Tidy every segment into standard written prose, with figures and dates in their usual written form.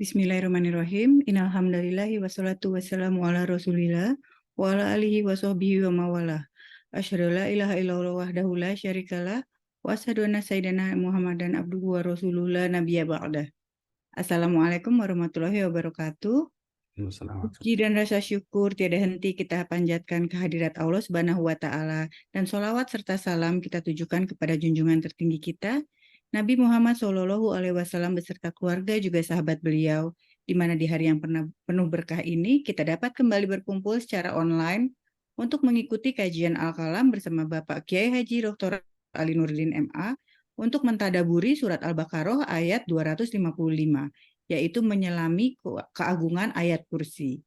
Bismillahirrahmanirrahim. Innalhamdalillahi wassalatu wassalamu ala rasulillah wa ala alihi wa sahbihi wa mawalah. Asyhadu la ilaha illallah wahdahu la syarikalah wa asyhadu anna sayyidina Muhammadan abduhu wa rasulullah nabiyya ba'dah. Assalamualaikum warahmatullahi wabarakatuh. Puji dan rasa syukur tiada henti kita panjatkan kehadirat Allah Subhanahu wa taala dan sholawat serta salam kita tujukan kepada junjungan tertinggi kita Nabi Muhammad SAW beserta keluarga juga sahabat beliau, di mana di hari yang penuh berkah ini kita dapat kembali berkumpul secara online untuk mengikuti kajian Al-Kalam bersama Bapak Kiai Haji Dr. Ali Nurdin MA untuk mentadaburi surat Al-Baqarah ayat 255, yaitu menyelami keagungan ayat kursi.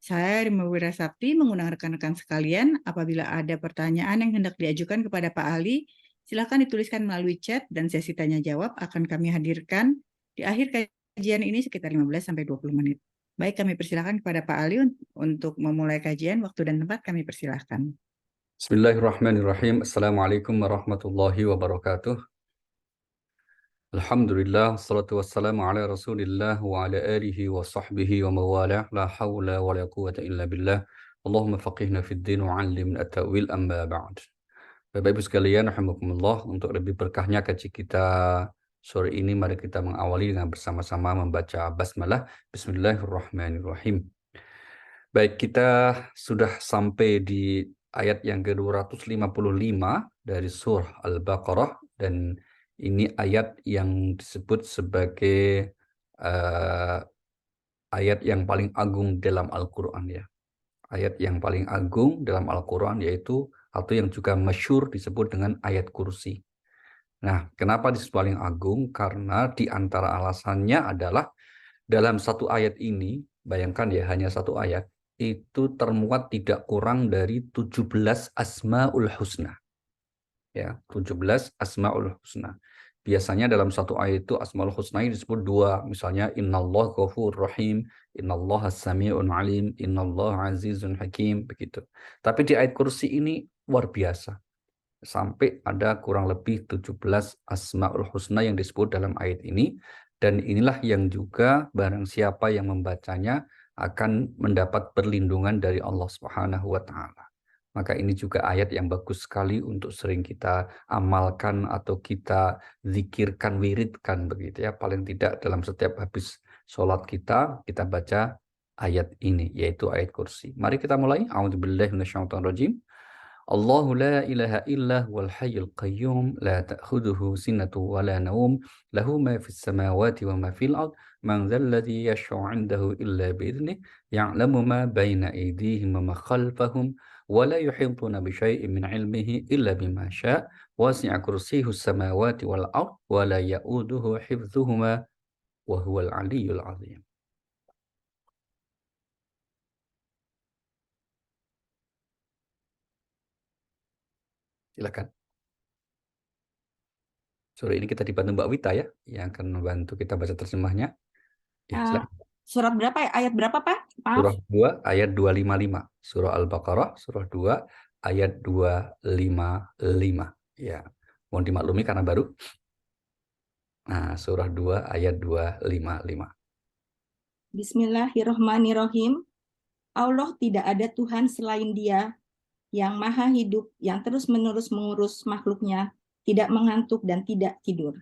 Saya Rima Wirasakti mengundang rekan-rekan sekalian, apabila ada pertanyaan yang hendak diajukan kepada Pak Ali, silakan dituliskan melalui chat dan sesi tanya jawab akan kami hadirkan di akhir kajian ini sekitar 15-20 menit. Baik, kami persilahkan kepada Pak Ali untuk memulai kajian. Waktu dan tempat kami persilahkan. Bismillahirrahmanirrahim. Assalamualaikum warahmatullahi wabarakatuh. Alhamdulillah, salatu wassalamu ala rasulillah wa ala alihi wa sahbihi wa mawalah. La hawla wa la quwata illa billah. Allahumma faqihna fid din wa allimna at-ta'wil amma ba'd. Bapak Ibu sekalian, rahimakumullah, untuk lebih berkahnya kaji kita sore ini, mari kita mengawali dengan bersama-sama membaca basmalah. Bismillahirrahmanirrahim. Baik, kita sudah sampai di ayat yang ke-255 dari surah Al-Baqarah, dan ini ayat yang disebut sebagai ayat yang paling agung dalam Al-Quran, ya. Ayat yang paling agung dalam Al-Quran, yaitu atau yang juga masyhur disebut dengan ayat kursi. Nah, kenapa disebut paling agung? Karena di antara alasannya adalah dalam satu ayat ini, bayangkan ya, hanya satu ayat, itu termuat tidak kurang dari 17 Asmaul Husna. Ya, 17 Asmaul Husna. Biasanya dalam satu ayat itu Asmaul Husna disebut dua, misalnya Innallaha Ghafurur Rahim, Innallaha Sami'un Alim, Innallaha Azizun Hakim, begitu. Tapi di ayat kursi ini luar biasa. Sampai ada kurang lebih 17 Asmaul Husna yang disebut dalam ayat ini, dan inilah yang juga barang siapa yang membacanya akan mendapat perlindungan dari Allah Subhanahu wa taala. Maka ini juga ayat yang bagus sekali untuk sering kita amalkan atau kita zikirkan, wiridkan, begitu ya. Paling tidak dalam setiap habis sholat kita baca ayat ini, yaitu ayat kursi. Mari kita mulai. A'udzubillahi minasyaitonirrajim. Allahu la ilaha illa huwal hayyul qayyum la ta'khudhuhu sinatun wa la nawm lahu ma fis samawati wa ma fil ard man dzal ladzi yashfa'u 'indahu illa bi idhnihi ya'lamu ma baina aydihim wa ma khalfahum wa la yuhituna bi syai'in min 'ilmihi illa bima syaa' wasi'a kursiyyuhu samawati wal ard wa la ya'uduhu hifdhuhuma wa huwal 'aliyyul 'azim. Silakan. Sore ini kita dibantu Mbak Wita ya, yang akan membantu kita baca terjemahnya. Ya, surat berapa ya? Ayat berapa, Pak? Maaf. Surah 2 ayat 255. Surah Al-Baqarah, surah 2 ayat 255. Ya, mohon dimaklumi karena baru. Nah, surah 2 ayat 255. Bismillahirrahmanirrahim. Allah tidak ada Tuhan selain Dia, yang maha hidup, yang terus-menerus mengurus makhluknya, tidak mengantuk dan tidak tidur.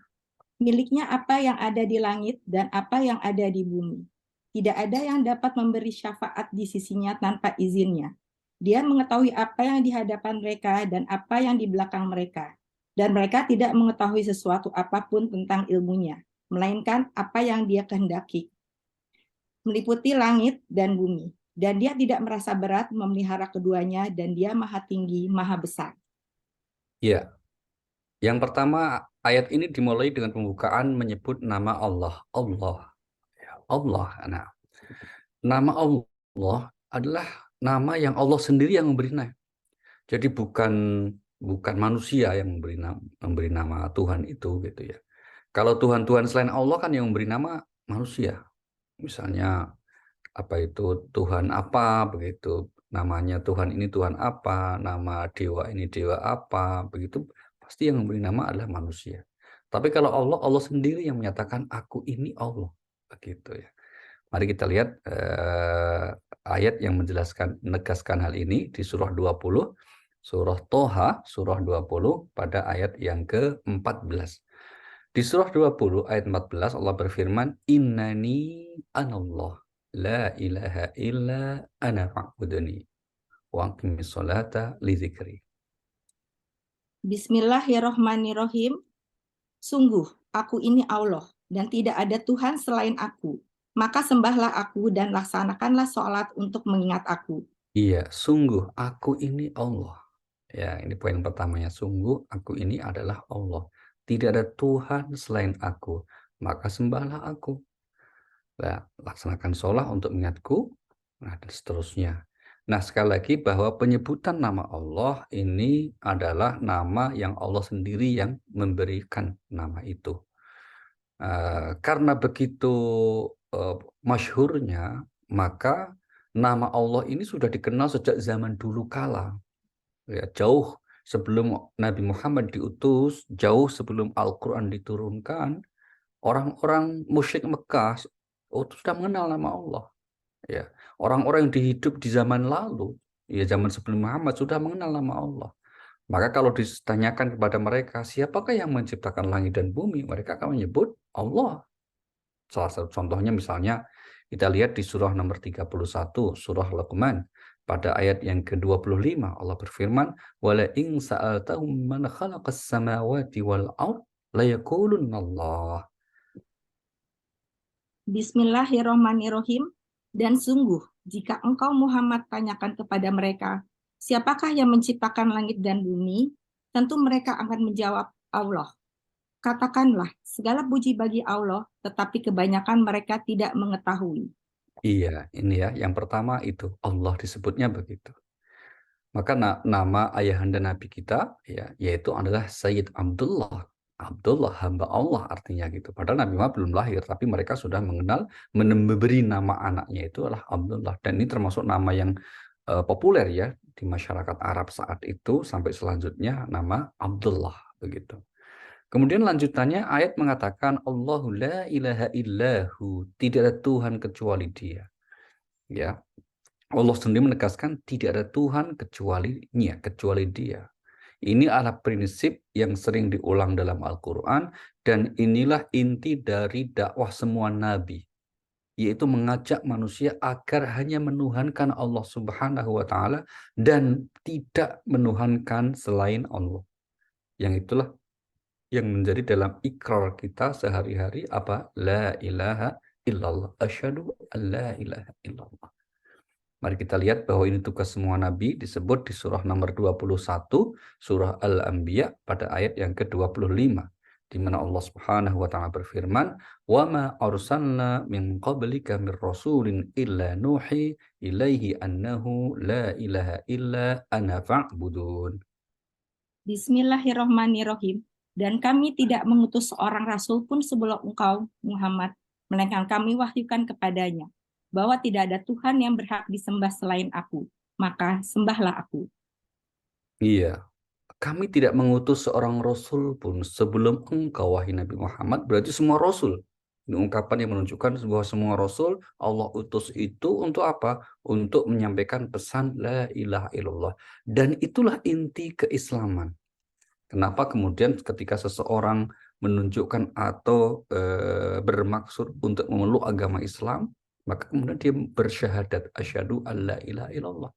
Miliknya apa yang ada di langit dan apa yang ada di bumi. Tidak ada yang dapat memberi syafaat di sisinya tanpa izinnya. Dia mengetahui apa yang di hadapan mereka dan apa yang di belakang mereka. Dan mereka tidak mengetahui sesuatu apapun tentang ilmunya, melainkan apa yang Dia kehendaki. Meliputi langit dan bumi. Dan Dia tidak merasa berat memelihara keduanya, dan Dia maha tinggi, maha besar. Ya, yang pertama ayat ini dimulai dengan pembukaan menyebut nama Allah. Allah. Ya, Allah. Nah, nama Allah adalah nama yang Allah sendiri yang memberi nama. Jadi bukan manusia yang memberi nama Tuhan itu, gitu ya. Kalau Tuhan-Tuhan selain Allah kan yang memberi nama manusia. Misalnya apa itu Tuhan apa, begitu, namanya Tuhan ini Tuhan apa, nama dewa ini dewa apa, begitu, pasti yang memberi nama adalah manusia. Tapi kalau Allah sendiri yang menyatakan aku ini Allah, begitu ya. Mari kita lihat ayat yang menegaskan hal ini di surah 20, surah Toha, surah 20 pada ayat yang ke-14. Di surah 20 ayat 14 Allah berfirman, Innani anallah, la ilaha illa ana fa'buduni, wa aqimis sholata li dzikri. Bismillahirrohmanirrohim. Sungguh, aku ini Allah, dan tidak ada Tuhan selain aku. Maka sembahlah aku dan laksanakanlah sholat untuk mengingat aku. Iya, sungguh aku ini Allah. Ya, ini poin pertamanya. Sungguh aku ini adalah Allah. Tidak ada Tuhan selain aku. Maka sembahlah aku. Nah, laksanakan sholat untuk mengingatku. Nah, dan seterusnya. Nah, sekali lagi bahwa penyebutan nama Allah ini adalah nama yang Allah sendiri yang memberikan nama itu. Karena begitu masyhurnya, maka nama Allah ini sudah dikenal sejak zaman dulu kala. Ya, jauh sebelum Nabi Muhammad diutus, jauh sebelum Al-Quran diturunkan, orang-orang musyrik Mekah sudah mengenal nama Allah. Ya, orang-orang yang hidup di zaman lalu, ya zaman sebelum Muhammad sudah mengenal nama Allah. Maka kalau ditanyakan kepada mereka, siapakah yang menciptakan langit dan bumi? Mereka akan menyebut Allah. Salah satu contohnya misalnya kita lihat di surah nomor 31, surah Luqman. Pada ayat yang ke-25 Allah berfirman, "Wala in sa'altahum man khalaqas samawati wal ard la yaqulunallah." Bismillahirrohmanirrohim. Dan sungguh, jika engkau Muhammad tanyakan kepada mereka, siapakah yang menciptakan langit dan bumi? Tentu mereka akan menjawab, Allah. Katakanlah, segala puji bagi Allah, tetapi kebanyakan mereka tidak mengetahui. Iya, ini ya, yang pertama itu Allah disebutnya begitu. Maka nama ayahanda Nabi kita ya, yaitu adalah Sayyid Abdullah. Abdullah, hamba Allah artinya gitu. Padahal Nabi Muhammad belum lahir, tapi mereka sudah mengenal, memberi nama anaknya itu adalah Abdullah. Dan ini termasuk nama yang populer ya di masyarakat Arab saat itu, sampai selanjutnya nama Abdullah begitu. Kemudian lanjutannya ayat mengatakan Allahu la ilaha illahu, tidak ada Tuhan kecuali Dia. Ya. Allah sendiri menegaskan tidak ada Tuhan kecuali Dia. Ini adalah prinsip yang sering diulang dalam Al-Quran, dan inilah inti dari dakwah semua nabi, yaitu mengajak manusia agar hanya menuhankan Allah Subhanahu wa Ta'ala dan tidak menuhankan selain Allah. Yang itulah yang menjadi dalam ikrar kita sehari-hari apa? La ilaha illallah. Asyhadu an la ilaha illallah. Mari kita lihat bahwa ini tugas semua nabi, disebut di surah nomor 21, surah Al-Anbiya pada ayat yang ke-25, di mana Allah Subhanahu wa taala berfirman, "Wa ma arsalna min qablika mir rasulin illa nuhi ilaihi annahu la ilaha illa ana fa'budun." Bismillahirrohmanirrohim. Dan kami tidak mengutus seorang rasul pun sebelum engkau, Muhammad, melainkan kami wahyukan kepadanya bahwa tidak ada Tuhan yang berhak disembah selain aku, maka sembahlah aku. Iya, kami tidak mengutus seorang rasul pun sebelum engkau, wahai Nabi Muhammad, berarti semua rasul. Ini ungkapan yang menunjukkan bahwa semua rasul Allah utus itu untuk apa? Untuk menyampaikan pesan la ilaha illallah. Dan itulah inti keislaman. Kenapa kemudian ketika seseorang menunjukkan atau bermaksud untuk memeluk agama Islam, maka kemudian dia bersyahadat asyhadu alla ilaha illallah.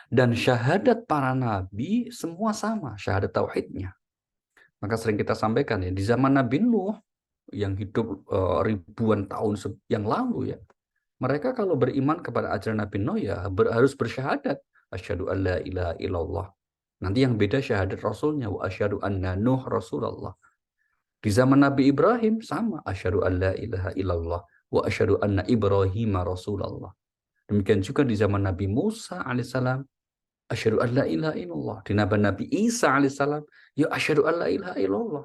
Dan syahadat para nabi semua sama, syahadat tauhidnya. Maka sering kita sampaikan ya, di zaman Nabi Nuh yang hidup ribuan tahun yang lalu ya, mereka kalau beriman kepada ajaran Nabi Nuh ya harus bersyahadat asyhadu alla ilaha illallah. Nanti yang beda syahadat rasulnya, wa asyhadu anna Nuh rasulullah. Di zaman Nabi Ibrahim sama, asyhadu alla ilaha illallah wa asyhadu anna Ibrahim rasulullah. Demikian juga di zaman Nabi Musa alaihissalam, asyhadu an la ilaha illallah. Di Nabi Isa alaihissalam, ya asyhadu an la ilaha illallah.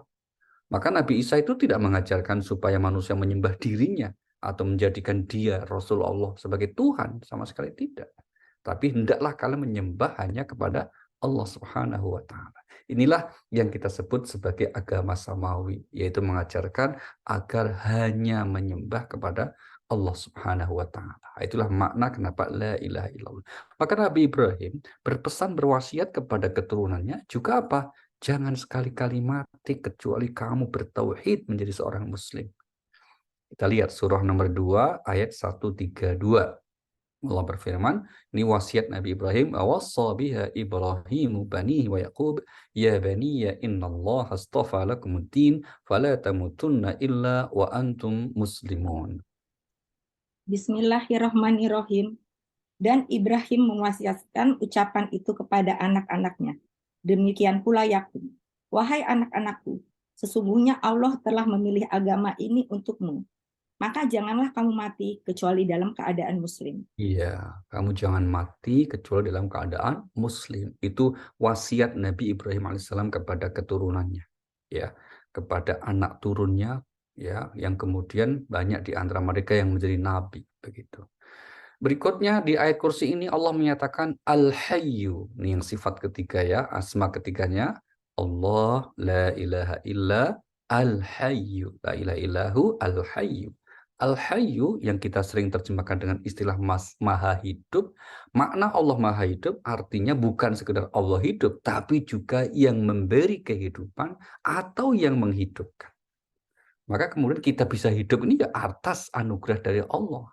Maka Nabi Isa itu tidak mengajarkan supaya manusia menyembah dirinya atau menjadikan dia Rasulullah sebagai Tuhan, sama sekali tidak. Tapi hendaklah kalian menyembah hanya kepada Allah Subhanahu wa taala. Inilah yang kita sebut sebagai agama samawi, yaitu mengajarkan agar hanya menyembah kepada Allah Subhanahu wa Ta'ala. Itulah makna kenapa la ilaha illallah. Maka Nabi Ibrahim berpesan, berwasiat kepada keturunannya juga apa? Jangan sekali-kali mati kecuali kamu bertauhid menjadi seorang muslim. Kita lihat surah nomor 2 ayat 132. Allah berfirman, ini wasiat Nabi Ibrahim, awassa biha Ibrahimu banihi wa Yaqub, ya baniya innallaha astafa lakumuddin, fala tamutunna illa wa antum muslimun. Bismillahirrahmanirrahim. Dan Ibrahim mewasiatkan ucapan itu kepada anak-anaknya. Demikian pula Yakub. Wahai anak-anakku, sesungguhnya Allah telah memilih agama ini untukmu. Maka janganlah kamu mati kecuali dalam keadaan muslim. Iya, kamu jangan mati kecuali dalam keadaan muslim. Itu wasiat Nabi Ibrahim alaihissalam kepada keturunannya, ya, kepada anak turunnya, ya, yang kemudian banyak di antara mereka yang menjadi nabi, begitu. Berikutnya di ayat kursi ini Allah menyatakan Al-Hayyu, ini yang sifat ketiga ya, asma ketiganya Allah la ilaha illa Al-Hayyu, la ilaha illahu Al-Hayyu. Al-Hayyu yang kita sering terjemahkan dengan istilah maha hidup, makna Allah maha hidup artinya bukan sekedar Allah hidup, tapi juga yang memberi kehidupan atau yang menghidupkan. Maka kemudian kita bisa hidup ini ya atas anugerah dari Allah.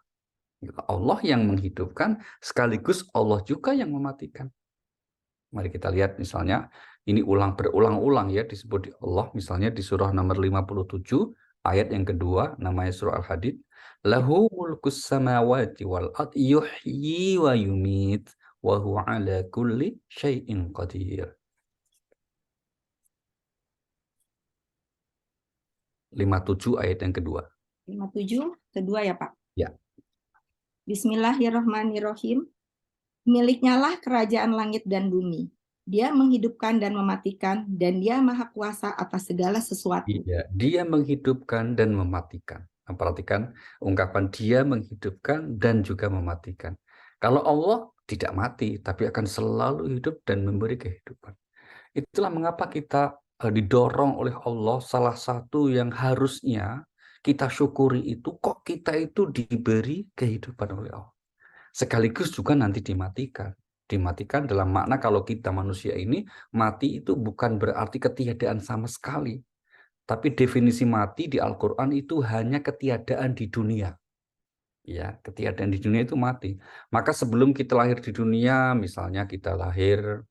Allah yang menghidupkan, sekaligus Allah juga yang mematikan. Mari kita lihat misalnya, ini berulang-ulang ya disebut di Allah, misalnya di surah nomor 57, ayat yang kedua, namanya surah Al-Hadid. Lahu mulkus samawati wal ardi yuhyi wa yumit, wa huwa ala kulli syai'in qadir. 57 ayat yang kedua. 57, kedua ya Pak? Ya. Bismillahirrahmanirrahim. Miliknya lah kerajaan langit dan bumi. Dia menghidupkan dan mematikan, dan dia maha kuasa atas segala sesuatu. Iya, dia menghidupkan dan mematikan. Nah, perhatikan ungkapan dia menghidupkan dan juga mematikan. Kalau Allah tidak mati, tapi akan selalu hidup dan memberi kehidupan. Itulah mengapa kita didorong oleh Allah, salah satu yang harusnya kita syukuri itu, kok kita itu diberi kehidupan oleh Allah. Sekaligus juga nanti dimatikan. Dimatikan dalam makna kalau kita manusia ini mati itu bukan berarti ketiadaan sama sekali. Tapi definisi mati di Al-Quran itu hanya ketiadaan di dunia. Ya, ketiadaan di dunia itu mati. Maka sebelum kita lahir di dunia, misalnya kita lahir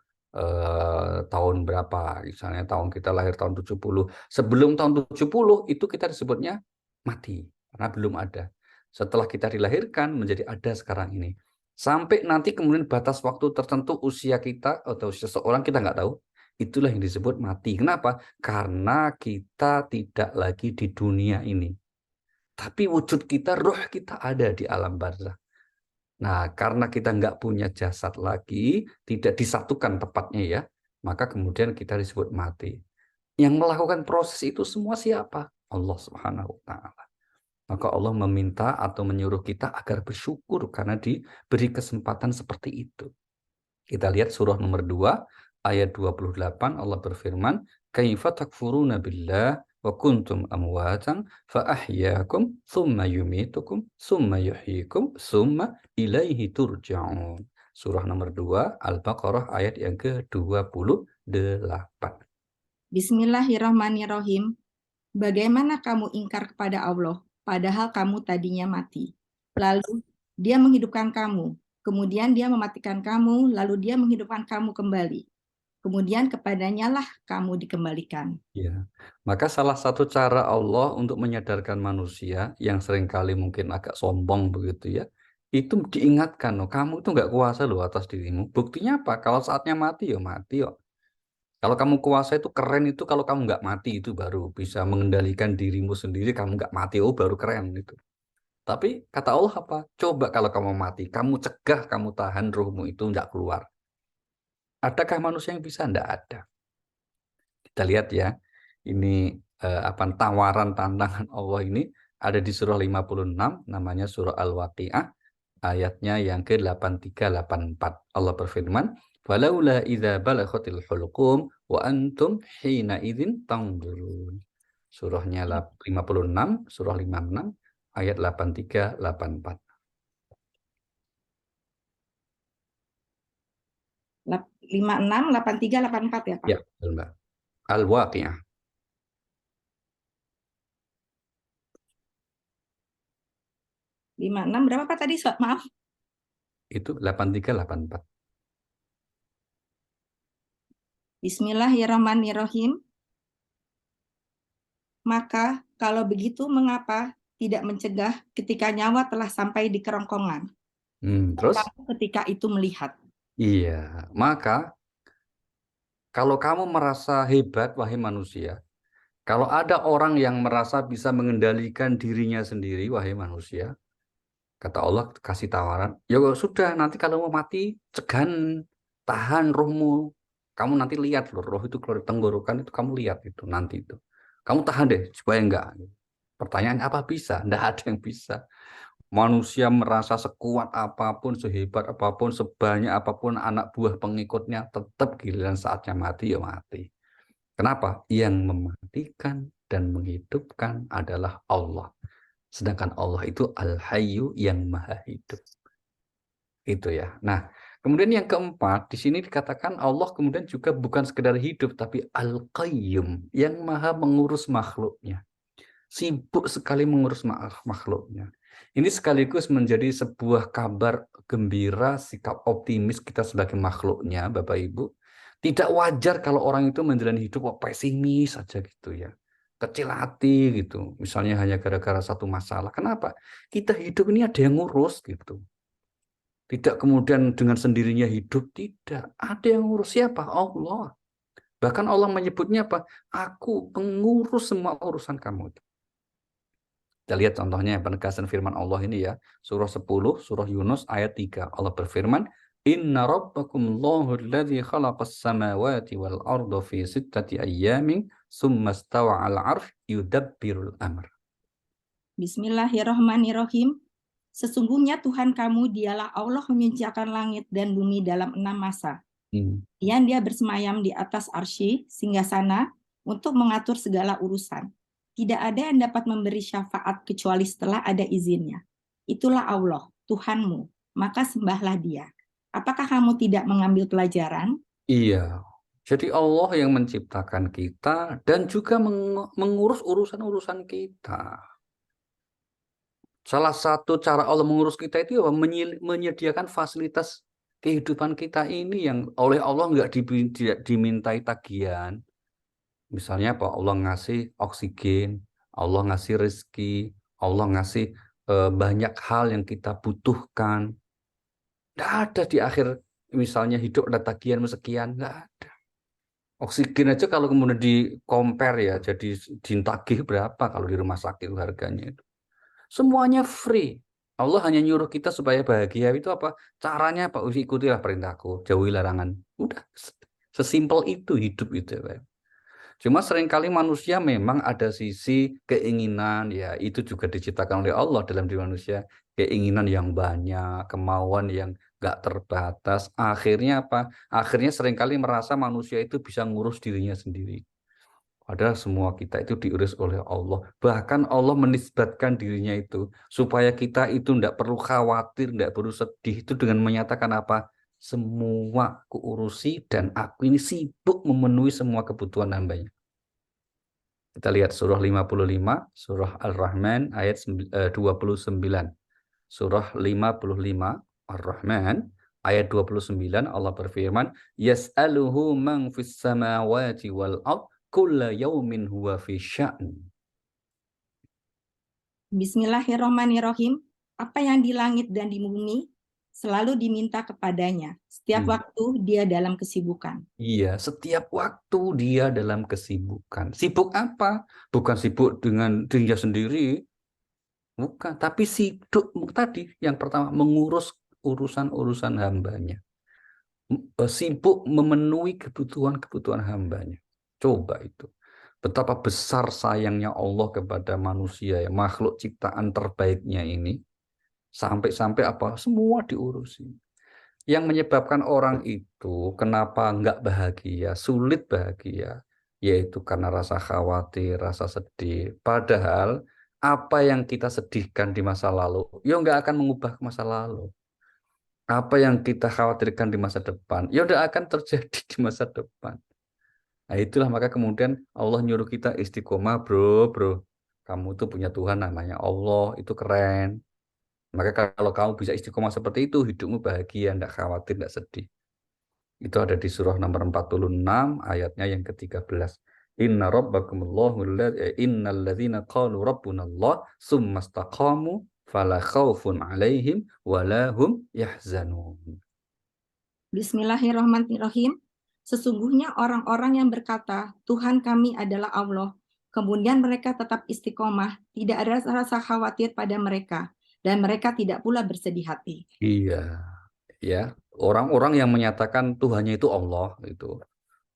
tahun berapa? Misalnya kita lahir tahun 70. Sebelum tahun 70 itu kita disebutnya mati. Karena belum ada. Setelah kita dilahirkan menjadi ada sekarang ini. Sampai nanti kemudian batas waktu tertentu usia kita atau usia seseorang kita nggak tahu. Itulah yang disebut mati. Kenapa? Karena kita tidak lagi di dunia ini. Tapi wujud kita, roh kita ada di alam barzakh. Nah, karena kita nggak punya jasad lagi, tidak disatukan tepatnya ya, maka kemudian kita disebut mati. Yang melakukan proses itu semua siapa? Allah Subhanahu wa Ta'ala. Maka Allah meminta atau menyuruh kita agar bersyukur karena diberi kesempatan seperti itu. Kita lihat surah nomor 2 ayat 28, Allah berfirman, "Kaifa takfuruna billah wa kuntum amwatan fa ahyaakum tsumma yumitukum tsumma yuhyikum tsumma ilaihi turja'un." Surah nomor 2 Al-Baqarah ayat yang ke-28. Bismillahirrahmanirrahim. Bagaimana kamu ingkar kepada Allah, padahal kamu tadinya mati. Lalu dia menghidupkan kamu, kemudian dia mematikan kamu, lalu dia menghidupkan kamu kembali. Kemudian kepadanya lah kamu dikembalikan. Ya, maka salah satu cara Allah untuk menyadarkan manusia yang seringkali mungkin agak sombong begitu ya, itu diingatkan, loh, kamu itu nggak kuasa loh atas dirimu. Buktinya apa? Kalau saatnya mati, ya mati kok. Kalau kamu kuasa itu keren itu kalau kamu nggak mati itu baru bisa mengendalikan dirimu sendiri, kamu nggak mati, oh baru keren itu. Tapi kata Allah apa? Coba kalau kamu mati, kamu cegah, kamu tahan ruhmu itu nggak keluar. Adakah manusia yang bisa? Nggak ada. Kita lihat ya, ini tawaran tantangan Allah ini ada di surah 56, namanya surah Al-Waqi'ah, ayatnya yang ke-83-84. Allah berfirman, "Falaula idza balaghatil hulqum wa antum hina idzin tanzurun." Surahnya 56, surah 56 ayat 83, 84. 56, 83, 84 ya Pak? Ya, betul, Mbak. Al-Waqi'ah. 56 berapa Pak tadi? Maaf. Itu 83, 84. Bismillahirrahmanirrahim. Maka kalau begitu mengapa tidak mencegah ketika nyawa telah sampai di kerongkongan? Terus? Kamu ketika itu melihat. Iya, maka kalau kamu merasa hebat, wahai manusia, kalau ada orang yang merasa bisa mengendalikan dirinya sendiri, wahai manusia, kata Allah kasih tawaran, ya sudah, nanti kalau mau mati, cegan, tahan rohmu. Kamu nanti lihat loh, roh itu keluar dari tenggorokan itu kamu lihat itu nanti itu. Kamu tahan deh supaya enggak. Pertanyaan apa bisa? Enggak ada yang bisa. Manusia merasa sekuat apapun, sehebat apapun, sebanyak apapun anak buah pengikutnya, tetap giliran saatnya mati ya mati. Kenapa? Yang mematikan dan menghidupkan adalah Allah. Sedangkan Allah itu Al-Hayyu yang Maha Hidup. Itu ya. Nah, kemudian yang keempat, di sini dikatakan Allah kemudian juga bukan sekedar hidup, tapi Al-Qayyum, yang Maha mengurus makhluknya. Sibuk sekali mengurus makhluknya. Ini sekaligus menjadi sebuah kabar gembira, sikap optimis kita sebagai makhluknya, Bapak Ibu. Tidak wajar kalau orang itu menjalani hidup pesimis saja gitu ya. Kecil hati gitu. Misalnya hanya gara-gara satu masalah. Kenapa? Kita hidup ini ada yang ngurus gitu. Tidak kemudian dengan sendirinya hidup, tidak. Ada yang ngurus siapa? Allah. Bahkan Allah menyebutnya apa? Aku pengurus semua urusan kamu. Kita lihat contohnya penegasan firman Allah ini ya. Surah 10, surah Yunus ayat 3. Allah berfirman, Inna rabbakum Allahu alladhi khalaqas samawati wal arda fi sittati ayyamin summa stawa al arsh yudabbirul amr. Bismillahirrahmanirrahim. Sesungguhnya Tuhan kamu dialah Allah menciptakan langit dan bumi dalam 6 masa. Kemudian dia bersemayam di atas arsy singgasana untuk mengatur segala urusan. Tidak ada yang dapat memberi syafaat kecuali setelah ada izinnya. Itulah Allah, Tuhanmu, maka sembahlah dia. Apakah kamu tidak mengambil pelajaran? Iya, jadi Allah yang menciptakan kita dan juga mengurus urusan-urusan kita. Salah satu cara Allah mengurus kita itu menyediakan fasilitas kehidupan kita ini yang oleh Allah nggak dimintai tagihan. Misalnya apa? Allah ngasih oksigen, Allah ngasih rezeki, Allah ngasih banyak hal yang kita butuhkan. Nggak ada di akhir misalnya hidup ada tagihan sekian, nggak ada. Oksigen aja kalau kemudian di compare ya, jadi ditagih berapa kalau di rumah sakit harganya itu. Semuanya free. Allah hanya nyuruh kita supaya bahagia itu apa? Caranya apa? Ikutilah perintahku, jauhi larangan. Udah, sesimpel itu hidup itu. Pak. Cuma seringkali manusia memang ada sisi keinginan, ya itu juga diciptakan oleh Allah dalam diri manusia. Keinginan yang banyak, kemauan yang gak terbatas. Akhirnya apa? Akhirnya seringkali merasa manusia itu bisa ngurus dirinya sendiri. Padahal semua kita itu diurus oleh Allah. Bahkan Allah menisbatkan dirinya itu supaya kita itu tidak perlu khawatir, tidak perlu sedih. Itu dengan menyatakan apa? Semua kuurusi dan aku ini sibuk memenuhi semua kebutuhan hambanya. Kita lihat surah 55, surah Al-Rahman ayat 29. Surah 55 Ar-Rahman ayat 29 Allah berfirman, Yas'aluhu man fis samawati wal ard kulla yaumin huwa fi sya'n. Bismillahirrahmanirrahim. Apa yang di langit dan di bumi selalu diminta kepadanya. Setiap waktu dia dalam kesibukan. Iya, setiap waktu dia dalam kesibukan. Sibuk apa? Bukan sibuk dengan dirinya sendiri. Bukan, tapi sibuk tadi yang pertama mengurus urusan-urusan hambanya. Sibuk memenuhi kebutuhan-kebutuhan hambanya. Coba itu. Betapa besar sayangnya Allah kepada manusia, ya, makhluk ciptaan terbaiknya ini. Sampai-sampai apa? Semua diurusi. Yang menyebabkan orang itu kenapa nggak bahagia, sulit bahagia, yaitu karena rasa khawatir, rasa sedih. Padahal Apa yang kita sedihkan di masa lalu, ya nggak akan mengubah masa lalu. Apa yang kita khawatirkan di masa depan, ya nggak akan terjadi di masa depan. Nah itulah maka kemudian Allah nyuruh kita istiqomah, bro. Kamu tuh punya Tuhan namanya Allah, itu keren. Maka kalau kamu bisa istiqomah seperti itu, hidupmu bahagia, nggak khawatir, nggak sedih. Itu ada di surah nomor 46 ayatnya yang ke-13. Inna rabbakumullahu innal ladzina qalu rabbunallah tsumma istaqamu fala khaufun 'alaihim wala hum yahzanun. Bismillahirrahmanirrahim. Sesungguhnya orang-orang yang berkata, Tuhan kami adalah Allah, kemudian mereka tetap istiqomah, tidak ada rasa khawatir pada mereka, dan mereka tidak pula bersedih hati. Iya, ya. Orang-orang yang menyatakan Tuhannya itu Allah itu,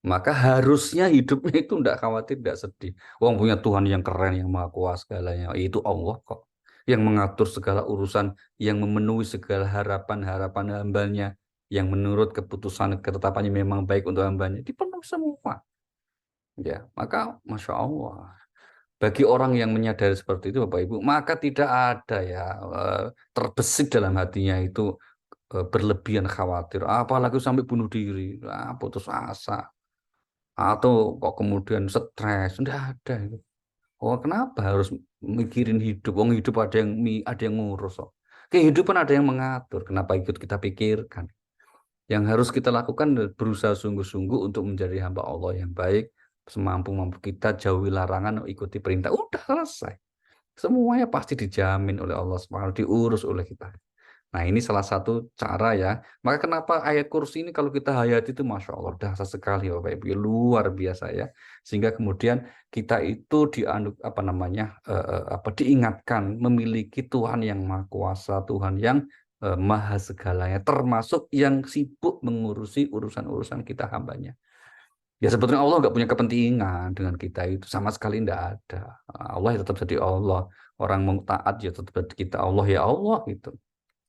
maka harusnya hidupnya itu tidak khawatir, tidak sedih. Wong punya Tuhan yang keren, yang maha kuasa segalanya. Itu Allah kok. Yang mengatur segala urusan, yang memenuhi segala harapan-harapan hambanya, yang menurut keputusan ketetapannya memang baik untuk hambanya. Dipenuhi semua. Ya, maka Masya Allah. Bagi orang yang menyadari seperti itu, Bapak Ibu, maka tidak ada ya terbesit dalam hatinya itu berlebihan khawatir. Apalagi sampai bunuh diri, putus asa atau kok kemudian stres, enggak ada itu. Oh, kenapa harus mikirin hidup? Wong hidup ada yang ngurus kok. Kehidupan ada yang mengatur. Kenapa ikut kita pikirkan? Yang harus kita lakukan berusaha sungguh-sungguh untuk menjadi hamba Allah yang baik, semampu-mampu kita jauhi larangan, ikuti perintah. Udah selesai. Semuanya pasti dijamin oleh Allah SWT, diurus oleh kita. Nah, ini salah satu cara ya. Maka kenapa ayat kursi ini kalau kita hayati itu Masya Allah, dahsyat sekali Bapak Ibu, luar biasa ya. Sehingga kemudian kita itu diingatkan memiliki Tuhan yang Maha Kuasa, Tuhan yang Maha segalanya, termasuk yang sibuk mengurusi urusan-urusan kita hambanya. Ya sebetulnya Allah nggak punya kepentingan dengan kita itu, sama sekali tidak ada. Allah ya tetap jadi Allah. Orang mau taat ya tetap kita Allah ya Allah gitu.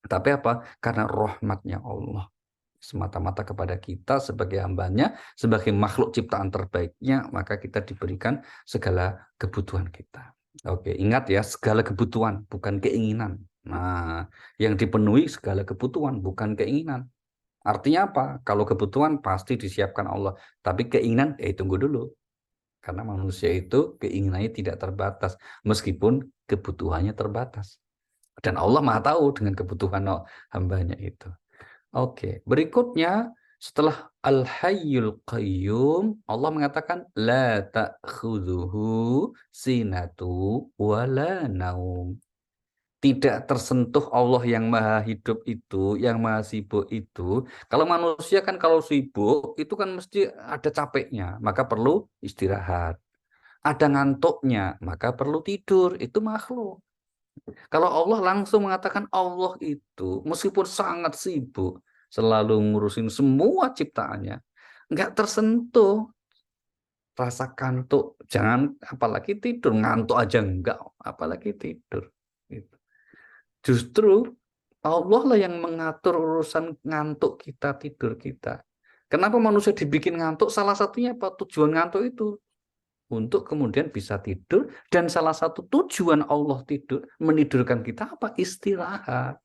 Tapi apa? Karena rahmatnya Allah semata-mata kepada kita sebagai hambanya, sebagai makhluk ciptaan terbaiknya, maka kita diberikan segala kebutuhan kita. Oke, ingat ya, segala kebutuhan, bukan keinginan. Nah, yang dipenuhi segala kebutuhan, bukan keinginan. Artinya apa? Kalau kebutuhan pasti disiapkan Allah, tapi keinginan, tunggu dulu. Karena manusia itu keinginannya tidak terbatas, meskipun kebutuhannya terbatas. Dan Allah Maha tahu dengan kebutuhan hambanya itu. Oke, berikutnya setelah Al-Hayyul Qayyum, Allah mengatakan la ta'khudhuhu sinatu wala naum. Tidak tersentuh Allah yang maha hidup itu, yang maha sibuk itu. Kalau manusia kan kalau sibuk itu kan mesti ada capeknya, maka perlu istirahat. Ada ngantuknya, maka perlu tidur. Itu makhluk. Kalau Allah langsung mengatakan Allah itu meskipun sangat sibuk selalu ngurusin semua ciptaannya, nggak tersentuh rasa kantuk, jangan apalagi tidur, ngantuk aja enggak, apalagi tidur. Gitu. Justru Allah lah yang mengatur urusan ngantuk kita, tidur kita. Kenapa manusia dibikin ngantuk? Salah satunya apa? Tujuan ngantuk itu untuk kemudian bisa tidur, dan salah satu tujuan Allah tidur menidurkan kita apa? Istirahat.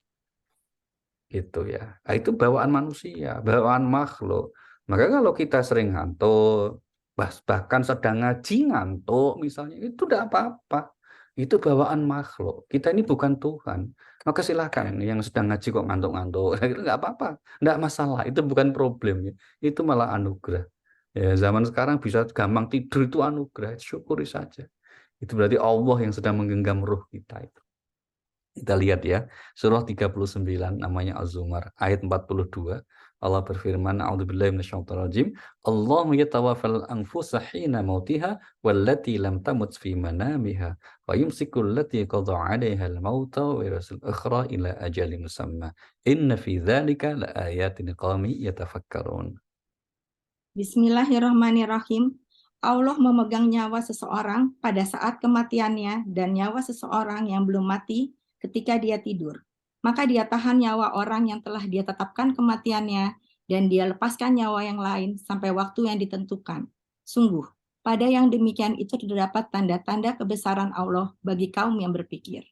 Gitu ya. Nah, itu bawaan manusia, bawaan makhluk. Maka kalau kita sering ngantuk, bahkan sedang ngaji ngantuk misalnya, itu tidak apa-apa. Itu bawaan makhluk. Kita ini bukan Tuhan. Maka silakan yang sedang ngaji kok ngantuk-ngantuk, itu nggak apa-apa, nggak masalah. Itu bukan problem ya. Itu malah anugerah. Ya, zaman sekarang bisa gampang tidur itu anugerah, syukuri saja. Itu berarti Allah yang sedang menggenggam ruh kita itu. Kita lihat ya, surah 39 namanya Az-Zumar, ayat 42. Allah berfirman, A'udzubillahi minasyaitonirrajim, Allahu yatawaffal anfusa hina mautiha wallati lam tamut fi manamiha wa yumsikul lati qada 'alaiha al-mauta wa yursil ukhra ila ajalin musamma. Inna fi dzalika laayatin liqaumin yatafakkarun. Bismillahirrahmanirrahim. Allah memegang nyawa seseorang pada saat kematiannya dan nyawa seseorang yang belum mati ketika dia tidur. Maka dia tahan nyawa orang yang telah dia tetapkan kematiannya dan dia lepaskan nyawa yang lain sampai waktu yang ditentukan. Sungguh, Pada yang demikian itu terdapat tanda-tanda kebesaran Allah bagi kaum yang berpikir.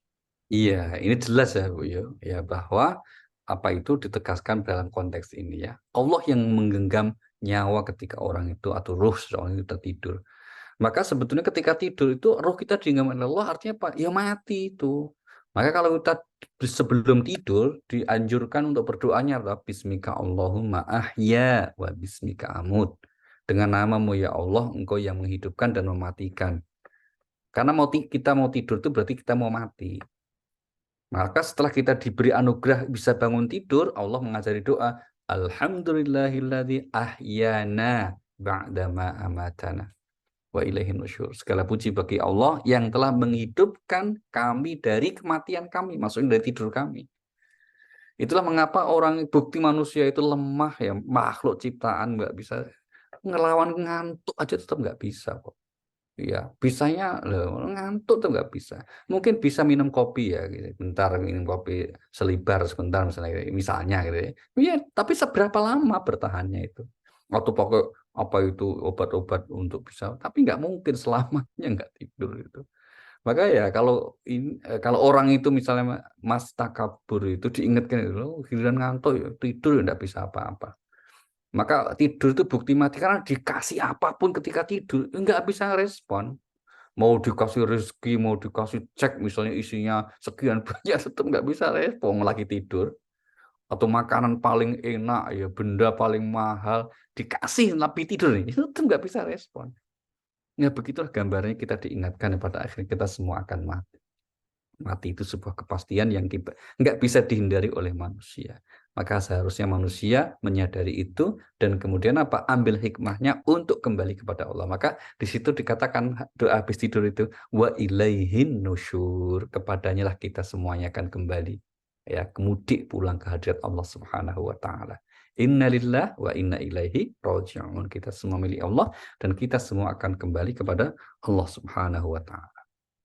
Iya, ini jelas ya Bu Yo, ya bahwa apa itu ditegaskan dalam konteks ini ya. Allah yang menggenggam nyawa ketika orang itu atau ruh seorang itu tertidur. Maka sebetulnya ketika tidur itu roh kita digenggam oleh Allah artinya apa? Ya mati itu. Maka kalau kita sebelum tidur dianjurkan untuk berdoanya adalah Bismika Allahumma ahya wa bismika amut. Dengan namamu ya Allah, engkau yang menghidupkan dan mematikan. Karena kita mau tidur itu berarti kita mau mati. Maka setelah kita diberi anugerah bisa bangun tidur, Allah mengajari doa, Alhamdulillahilladzi ahyana ba'dama amatana wa ilaihin nusyur. Segala puji bagi Allah yang telah menghidupkan kami dari kematian kami, maksudnya dari tidur kami. Itulah mengapa orang bukti manusia itu lemah ya, makhluk ciptaan nggak bisa ngelawan ngantuk aja tetap nggak bisa kok. Iya, bisanya ngantuk tuh nggak bisa. Mungkin bisa minum kopi ya, gitu. Bentar minum kopi selibar sebentar misalnya gitu ya. Iya, tapi seberapa lama bertahannya itu? Atau pakai apa itu obat-obat untuk bisa, tapi nggak mungkin selamanya nggak tidur itu. Maka ya kalau orang itu misalnya Mas Takabur itu diingatkan itu, giliran ngantuk ya, tidur nggak bisa apa-apa. Maka tidur itu bukti mati karena dikasih apapun ketika tidur nggak bisa respon. Mau dikasih rezeki, mau dikasih cek misalnya isinya sekian banyak tetap nggak bisa respon lagi tidur. Atau makanan paling enak ya, benda paling mahal dikasih tapi tidur nih itu tetap nggak bisa respon. Ya begitulah gambarnya kita diingatkan pada akhirnya kita semua akan mati. Mati itu sebuah kepastian yang nggak bisa dihindari oleh manusia. Maka seharusnya manusia menyadari itu dan kemudian apa? Ambil hikmahnya untuk kembali kepada Allah. Maka di situ dikatakan doa habis tidur itu wa ilaihin nusyur, kepadanya lah kita semuanya akan kembali. Ya, kemudik pulang ke hadirat Allah Subhanahu wa taala. Innalillah wa inna ilaihi raji'un. Kita semua milik Allah dan kita semua akan kembali kepada Allah Subhanahu wa taala.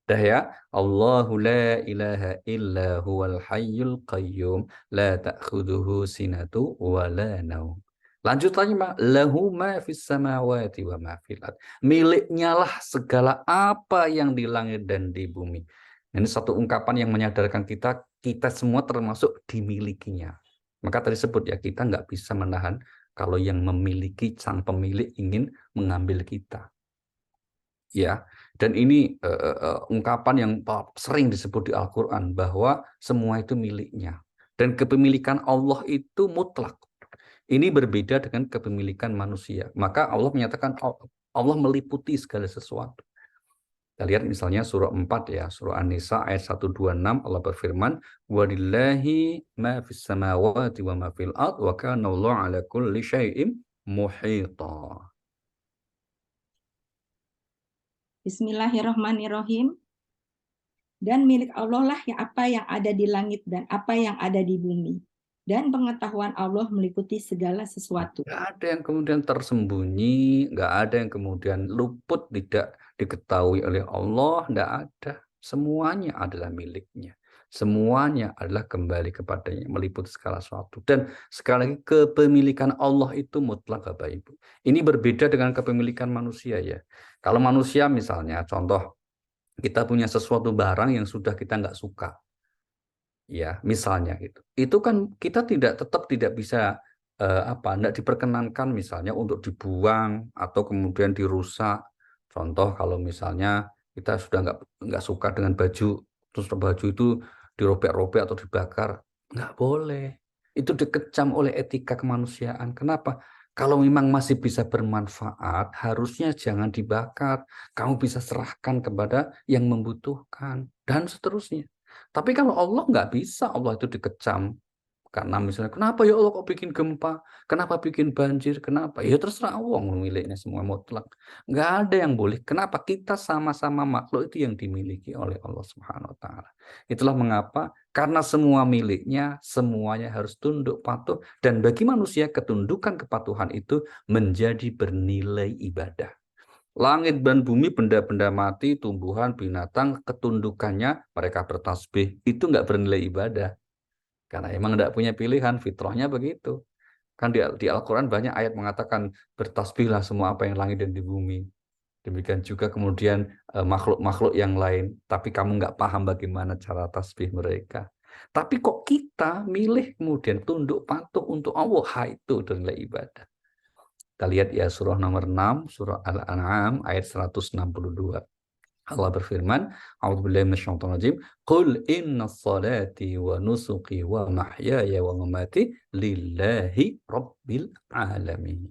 Dah ya, Allahu la ilaha illa huwal hayyul qayyum la ta'khudhuhu sinatu wa la naum. Lanjut lagi, Mak. Lahu ma fis samawati wa ma fil ard. Miliknya lah segala apa yang di langit dan di bumi. Ini satu ungkapan yang menyadarkan kita semua termasuk dimilikinya. Maka tadi sebut ya, kita nggak bisa menahan kalau yang memiliki sang pemilik ingin mengambil kita. Ya, dan ini ungkapan yang sering disebut di Al-Quran bahwa semua itu miliknya. Dan kepemilikan Allah itu mutlak. Ini berbeda dengan kepemilikan manusia. Maka Allah menyatakan Allah meliputi segala sesuatu. Kita lihat misalnya surah 4 ya, surah An-Nisa ayat 126 Allah berfirman, "Walillahi ma fis samawati wa ma fil ard wa kana Allahu ala kulli syai'in muhita." Bismillahirrahmanirrahim. Dan milik Allah lah apa yang ada di langit dan apa yang ada di bumi. Dan pengetahuan Allah meliputi segala sesuatu. Nggak ada yang kemudian tersembunyi, nggak ada yang kemudian luput, tidak diketahui oleh Allah, nggak ada. Semuanya adalah miliknya. Semuanya adalah kembali kepadanya, meliputi segala sesuatu. Dan sekali lagi, kepemilikan Allah itu mutlak, Bapak Ibu. Ini berbeda dengan kepemilikan manusia ya. Kalau manusia misalnya, contoh, kita punya sesuatu barang yang sudah kita nggak suka. Ya, misalnya gitu. Itu kan kita tetap tidak bisa tidak diperkenankan misalnya untuk dibuang atau kemudian dirusak. Contoh kalau misalnya kita sudah nggak suka dengan baju, terus baju itu dirobek-robek atau dibakar, nggak boleh. Itu dikecam oleh etika kemanusiaan. Kenapa? Kalau memang masih bisa bermanfaat, harusnya jangan dibakar. Kamu bisa serahkan kepada yang membutuhkan dan seterusnya. Tapi kalau Allah nggak bisa, Allah itu dikecam. Karena misalnya, kenapa ya Allah kok bikin gempa? Kenapa bikin banjir? Kenapa? Ya terserah Allah miliknya semua mutlak. Nggak ada yang boleh. Kenapa? Kita sama-sama makhluk itu yang dimiliki oleh Allah Subhanahu wa taala. Itulah mengapa karena semua miliknya, semuanya harus tunduk patuh dan bagi manusia ketundukan kepatuhan itu menjadi bernilai ibadah. Langit dan bumi, benda-benda mati, tumbuhan, binatang, ketundukannya mereka bertasbih, itu nggak bernilai ibadah. Karena emang tidak punya pilihan, fitrahnya begitu. Kan di Al-Quran banyak ayat mengatakan bertasbihlah semua apa yang langit dan di bumi. Demikian juga kemudian makhluk-makhluk yang lain, tapi kamu nggak paham bagaimana cara tasbih mereka. Tapi kok kita milih kemudian tunduk patuh untuk Allah, itu adalah ibadah. Kita lihat ya surah nomor 6, surah Al-An'am ayat 162. Allah berfirman, A'udzubillahi minasyaitonir rajim, "Qul inna salati wa nusuki wa mahyaya wa mamati lillahi rabbil alamin."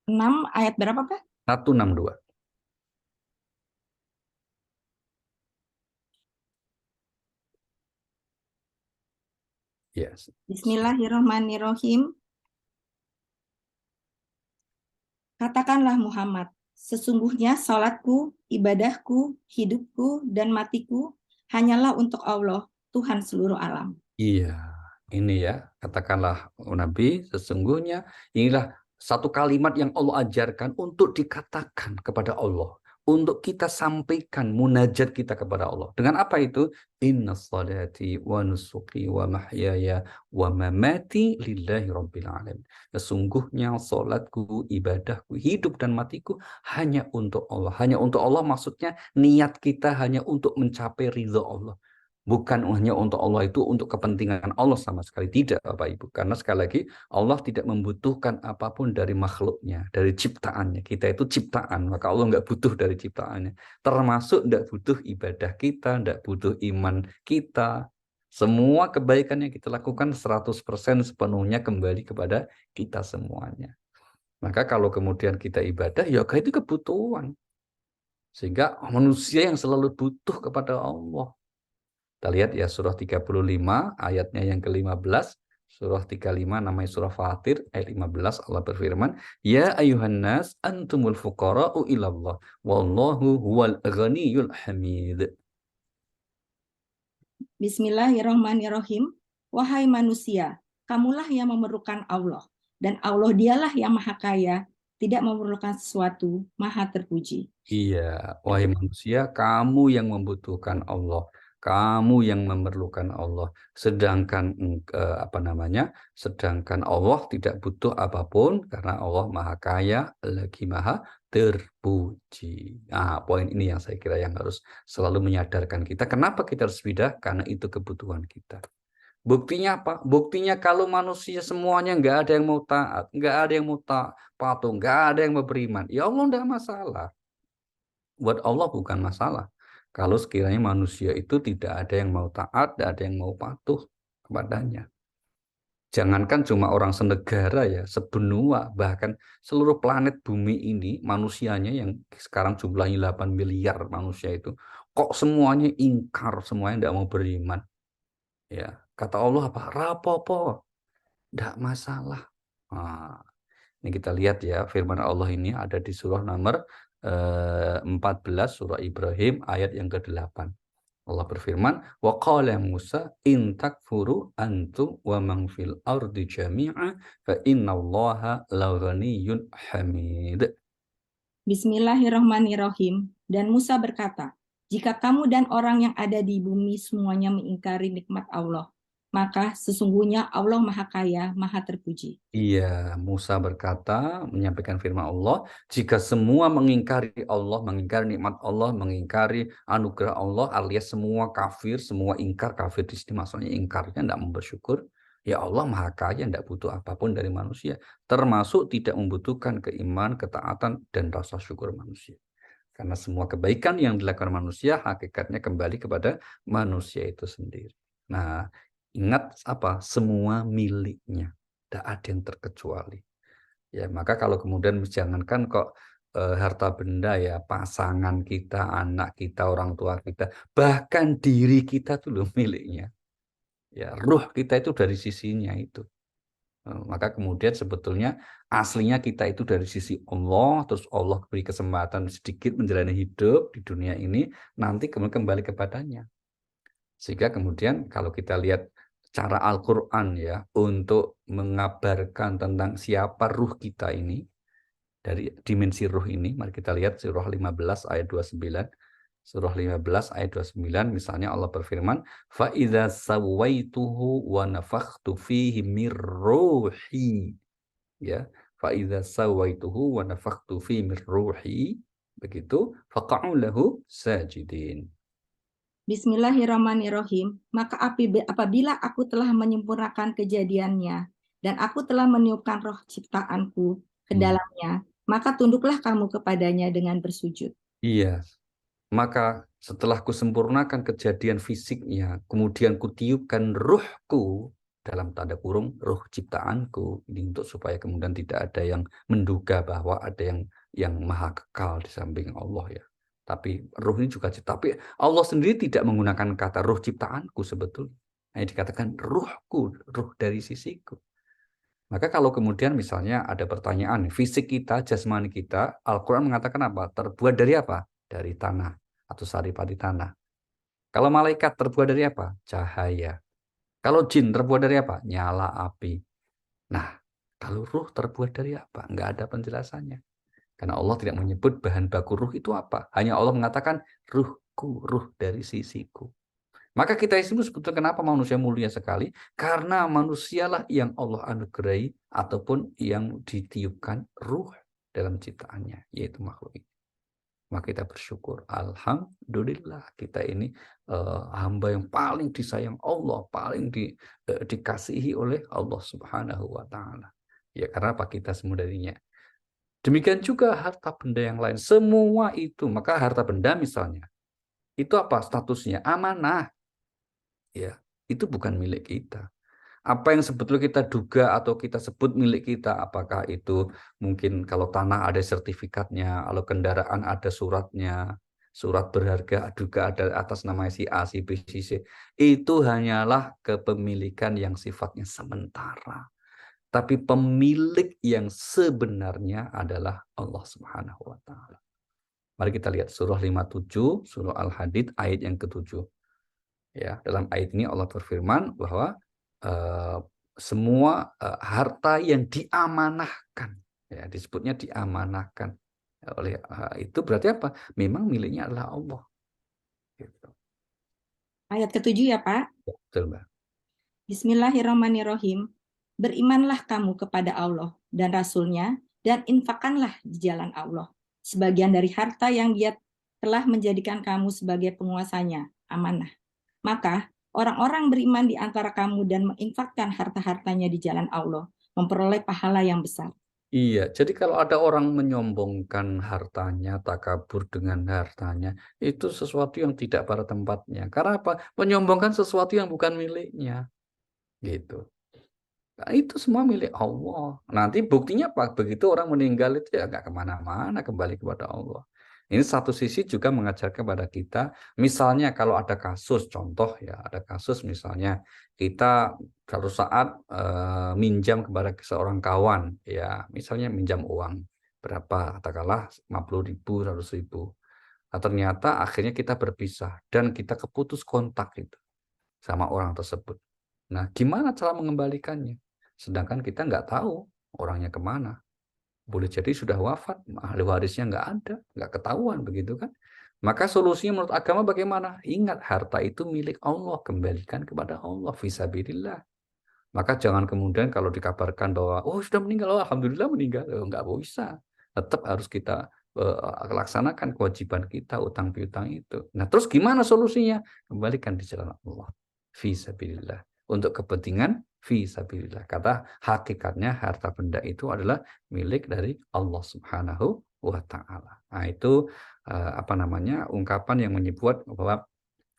6 ayat berapa, Pak? 162. Yes. Bismillahirrahmanirrahim. Katakanlah Muhammad, sesungguhnya salatku, ibadahku, hidupku, dan matiku hanyalah untuk Allah, Tuhan seluruh alam. Iya, ini ya, katakanlah Nabi, sesungguhnya inilah satu kalimat yang Allah ajarkan untuk dikatakan kepada Allah, untuk kita sampaikan munajat kita kepada Allah. Dengan apa itu? Inna salati wa nusuki wa mahyaya wa mamati lillahi rabbil alamin. Sesungguhnya salatku, ibadahku, hidup dan matiku hanya untuk Allah. Hanya untuk Allah maksudnya niat kita hanya untuk mencapai ridha Allah. Bukan hanya untuk Allah, itu untuk kepentingan Allah sama sekali tidak, Bapak Ibu. Karena sekali lagi Allah tidak membutuhkan apapun dari makhluknya, dari ciptaannya. Kita itu ciptaan, maka Allah nggak butuh dari ciptaannya. Termasuk nggak butuh ibadah kita, nggak butuh iman kita. Semua kebaikan yang kita lakukan 100% sepenuhnya kembali kepada kita semuanya. Maka kalau kemudian kita ibadah, ya itu kebutuhan. Sehingga manusia yang selalu butuh kepada Allah. Kita lihat ya surah 35 ayatnya yang ke-15. Surah 35 namanya surah Fatir ayat 15 Allah berfirman, "Ya ayuhan nas antumul fuqara'u ilallah wallahu huwal ghaniyul hamid." Bismillahirrahmanirrahim. Wahai manusia, kamulah yang memerlukan Allah, dan Allah dialah yang maha kaya, tidak memerlukan sesuatu, maha terpuji. Iya, wahai manusia, kamu yang membutuhkan Allah. Kamu yang memerlukan Allah, sedangkan sedangkan Allah tidak butuh apapun karena Allah maha kaya lagi maha terpuji. Nah, poin ini yang saya kira yang harus selalu menyadarkan kita. Kenapa kita harus bidah? Karena itu kebutuhan kita. Buktinya apa? Buktinya kalau manusia semuanya nggak ada yang mau taat, nggak ada yang mau patuh, nggak ada yang mau beriman, ya Allah nggak masalah. Buat Allah bukan masalah. Kalau sekiranya manusia itu tidak ada yang mau taat, tidak ada yang mau patuh kepadanya. Jangankan cuma orang senegara ya, sebenua, bahkan seluruh planet bumi ini, manusianya yang sekarang jumlahnya 8 miliar manusia itu, kok semuanya ingkar, semuanya tidak mau beriman. Ya, kata Allah apa? Rapopo, tidak masalah. Nah, ini kita lihat ya, firman Allah ini ada di surah nomor 14 surah Ibrahim ayat yang ke-8. Allah berfirman, wa qala Musa in takfuru antum wa man fil ardi jami'a fa innallaha laghaniyyun hamid. Bismillahirrahmanirrahim. Dan Musa berkata, jika kamu dan orang yang ada di bumi semuanya mengingkari nikmat Allah, maka sesungguhnya Allah maha kaya, maha terpuji. Iya, Musa berkata, menyampaikan firman Allah, jika semua mengingkari Allah, mengingkari nikmat Allah, mengingkari anugerah Allah, alias semua kafir, semua ingkar, kafir di sini maksudnya ingkarnya tidak mau bersyukur, ya Allah maha kaya, tidak butuh apapun dari manusia, termasuk tidak membutuhkan keimanan, ketaatan, dan rasa syukur manusia. Karena semua kebaikan yang dilakukan manusia, hakikatnya kembali kepada manusia itu sendiri. Nah, ingat apa? Semua miliknya. Tidak ada yang terkecuali. Ya, maka kalau kemudian jangankan kok harta benda ya, pasangan kita, anak kita, orang tua kita, bahkan diri kita tuh loh miliknya. Ya, ruh kita itu dari sisinya itu. Maka kemudian sebetulnya aslinya kita itu dari sisi Allah, terus Allah beri kesempatan sedikit menjalani hidup di dunia ini, nanti kemudian kembali kepadanya. Sehingga kemudian kalau kita lihat cara Al-Quran ya untuk mengabarkan tentang siapa ruh kita ini, dari dimensi ruh ini, mari kita lihat surah 15 ayat 29. Surah 15 ayat 29 misalnya Allah berfirman, fa idza sawaituhu wa nafakhtu fihi mir ruhi. Ya, fa idza sawaituhu wa nafakhtu fihi mir ruhi. Begitu, faqa'u lahu sajidin. Bismillahirrahmanirrahim. Maka apabila aku telah menyempurnakan kejadiannya dan aku telah meniupkan roh ciptaanku ke dalamnya, maka tunduklah kamu kepadanya dengan bersujud. Iya. Maka setelah kusempurnakan kejadian fisiknya, kemudian kutiupkan ruhku, dalam tanda kurung ruh ciptaanku, ini untuk supaya kemudian tidak ada yang menduga bahwa ada yang maha kekal di samping Allah ya. Tapi ruh ini juga cipta. Tapi Allah sendiri tidak menggunakan kata ruh ciptaanku sebetulnya. Nah, dikatakan ruhku, ruh dari sisiku. Maka kalau kemudian misalnya ada pertanyaan, fisik kita, jasmani kita, Al-Quran mengatakan apa? Terbuat dari apa? Dari tanah atau saripati tanah. Kalau malaikat terbuat dari apa? Cahaya. Kalau jin terbuat dari apa? Nyala api. Nah, kalau ruh terbuat dari apa? Enggak ada penjelasannya. Karena Allah tidak menyebut bahan baku ruh itu apa. Hanya Allah mengatakan ruhku, ruh dari sisiku. Maka kita itu sebetulnya kenapa manusia mulia sekali? Karena manusialah yang Allah anugerahi ataupun yang ditiupkan ruh dalam ciptaannya, yaitu makhluk ini. Maka kita bersyukur, alhamdulillah kita ini hamba yang paling disayang Allah, paling dikasihi oleh Allah Subhanahu wa taala. Ya karena apa kita semua darinya. Demikian juga harta benda yang lain, semua itu. Maka harta benda misalnya, itu apa statusnya? Amanah. Ya, itu bukan milik kita. Apa yang sebetulnya kita duga atau kita sebut milik kita, apakah itu mungkin kalau tanah ada sertifikatnya, kalau kendaraan ada suratnya, surat berharga juga ada atas nama si A, si B, si C, itu hanyalah kepemilikan yang sifatnya sementara. Tapi pemilik yang sebenarnya adalah Allah Subhanahu wa taala. Mari kita lihat surah 57, surah Al-Hadid ayat yang ke-7. Ya, dalam ayat ini Allah berfirman bahwa semua harta yang diamanahkan, ya disebutnya diamanahkan oleh itu berarti apa? Memang miliknya adalah Allah. Gitu. Ayat ke-7 ya Pak. Betul, Mbak. Bismillahirrahmanirrahim. Berimanlah kamu kepada Allah dan Rasul-Nya dan infakkanlah di jalan Allah sebagian dari harta yang Dia telah menjadikan kamu sebagai penguasanya, amanah. Maka orang-orang beriman di antara kamu dan menginfakkan harta-hartanya di jalan Allah memperoleh pahala yang besar. Iya, jadi kalau ada orang menyombongkan hartanya, takabur dengan hartanya, itu sesuatu yang tidak pada tempatnya. Karena apa? Menyombongkan sesuatu yang bukan miliknya. Gitu. Nah, itu semua milik Allah. Nanti buktinya apa? Begitu orang meninggal itu ya nggak kemana-mana, kembali kepada Allah. Ini satu sisi juga mengajarkan kepada kita, misalnya kalau ada kasus, contoh ya, ada kasus misalnya kita suatu saat minjam kepada seorang kawan, ya misalnya minjam uang berapa, katakanlah 50.000, 100.000. Nah, ternyata akhirnya kita berpisah dan kita keputus kontak itu sama orang tersebut. Nah, gimana cara mengembalikannya? Sedangkan kita nggak tahu orangnya kemana. Boleh jadi sudah wafat, ahli warisnya nggak ada, nggak ketahuan begitu kan. Maka solusinya menurut agama bagaimana? Ingat, harta itu milik Allah, kembalikan kepada Allah, fisabilillah. Maka jangan kemudian kalau dikabarkan bahwa, oh sudah meninggal, oh, alhamdulillah meninggal, nggak bisa. Tetap harus kita laksanakan kewajiban kita, utang piutang itu. Nah terus gimana solusinya? Kembalikan di jalan Allah, fisabilillah. Untuk kepentingan fisabilillah. Kata hakikatnya harta benda itu adalah milik dari Allah Subhanahu wa taala. Nah, itu ungkapan yang menyebut bahwa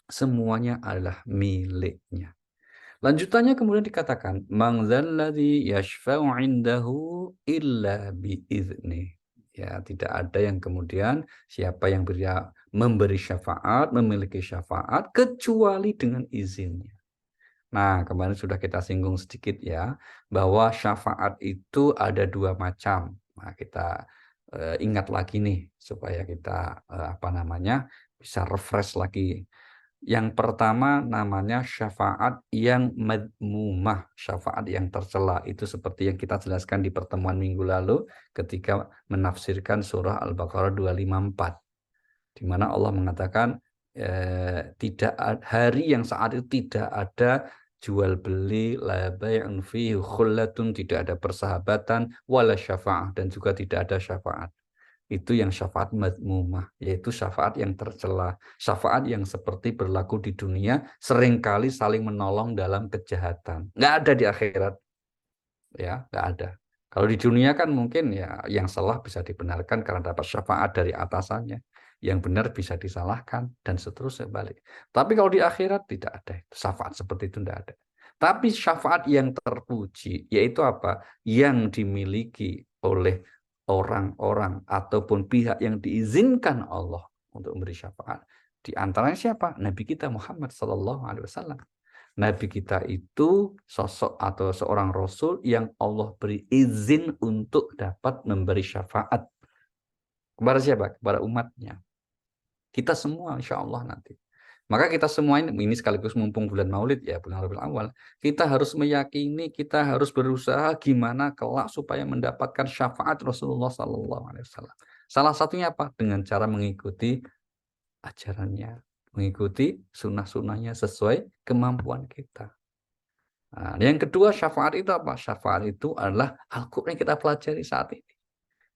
semuanya adalah miliknya. Lanjutannya kemudian dikatakan, "Man dzalladzi yashfa'u 'indahu illa bi'idznih." Ya, tidak ada yang kemudian siapa yang memberi syafaat, memiliki syafaat kecuali dengan izinnya. Nah, kemarin sudah kita singgung sedikit ya, bahwa syafaat itu ada dua macam. Nah, kita ingat lagi nih, supaya kita bisa refresh lagi. Yang pertama namanya syafaat yang madmumah, syafaat yang tercela. Itu seperti yang kita jelaskan di pertemuan minggu lalu ketika menafsirkan surah Al-Baqarah 254. Di mana Allah mengatakan tidak hari yang saat itu tidak ada jual beli, la bai'un fihi khullatun, tidak ada persahabatan, wala syafa'ah, dan juga tidak ada syafaat. Itu yang syafaat madmumah, yaitu syafaat yang tercela, syafaat yang seperti berlaku di dunia, seringkali saling menolong dalam kejahatan. Nggak ada di akhirat, ya, nggak ada. Kalau di dunia kan mungkin ya yang salah bisa dibenarkan karena dapat syafaat dari atasannya, yang benar bisa disalahkan dan seterusnya balik. Tapi kalau di akhirat tidak ada syafaat seperti itu, tidak ada. Tapi syafaat yang terpuji yaitu apa? Yang dimiliki oleh orang-orang ataupun pihak yang diizinkan Allah untuk memberi syafaat. Di antaranya siapa? Nabi kita Muhammad SAW. Nabi kita itu sosok atau seorang rasul yang Allah beri izin untuk dapat memberi syafaat. Kepada siapa? Kepada umatnya. Kita semua insya Allah nanti. Maka kita semua ini sekaligus mumpung bulan Maulid ya, bulan Rabiul Awal, kita harus meyakini, kita harus berusaha gimana kelak supaya mendapatkan syafaat Rasulullah SAW. Salah satunya apa? Dengan cara mengikuti ajarannya, mengikuti sunnah-sunnahnya sesuai kemampuan kita. Nah, yang kedua syafaat itu apa? Syafaat itu adalah Al-Quran yang kita pelajari saat ini.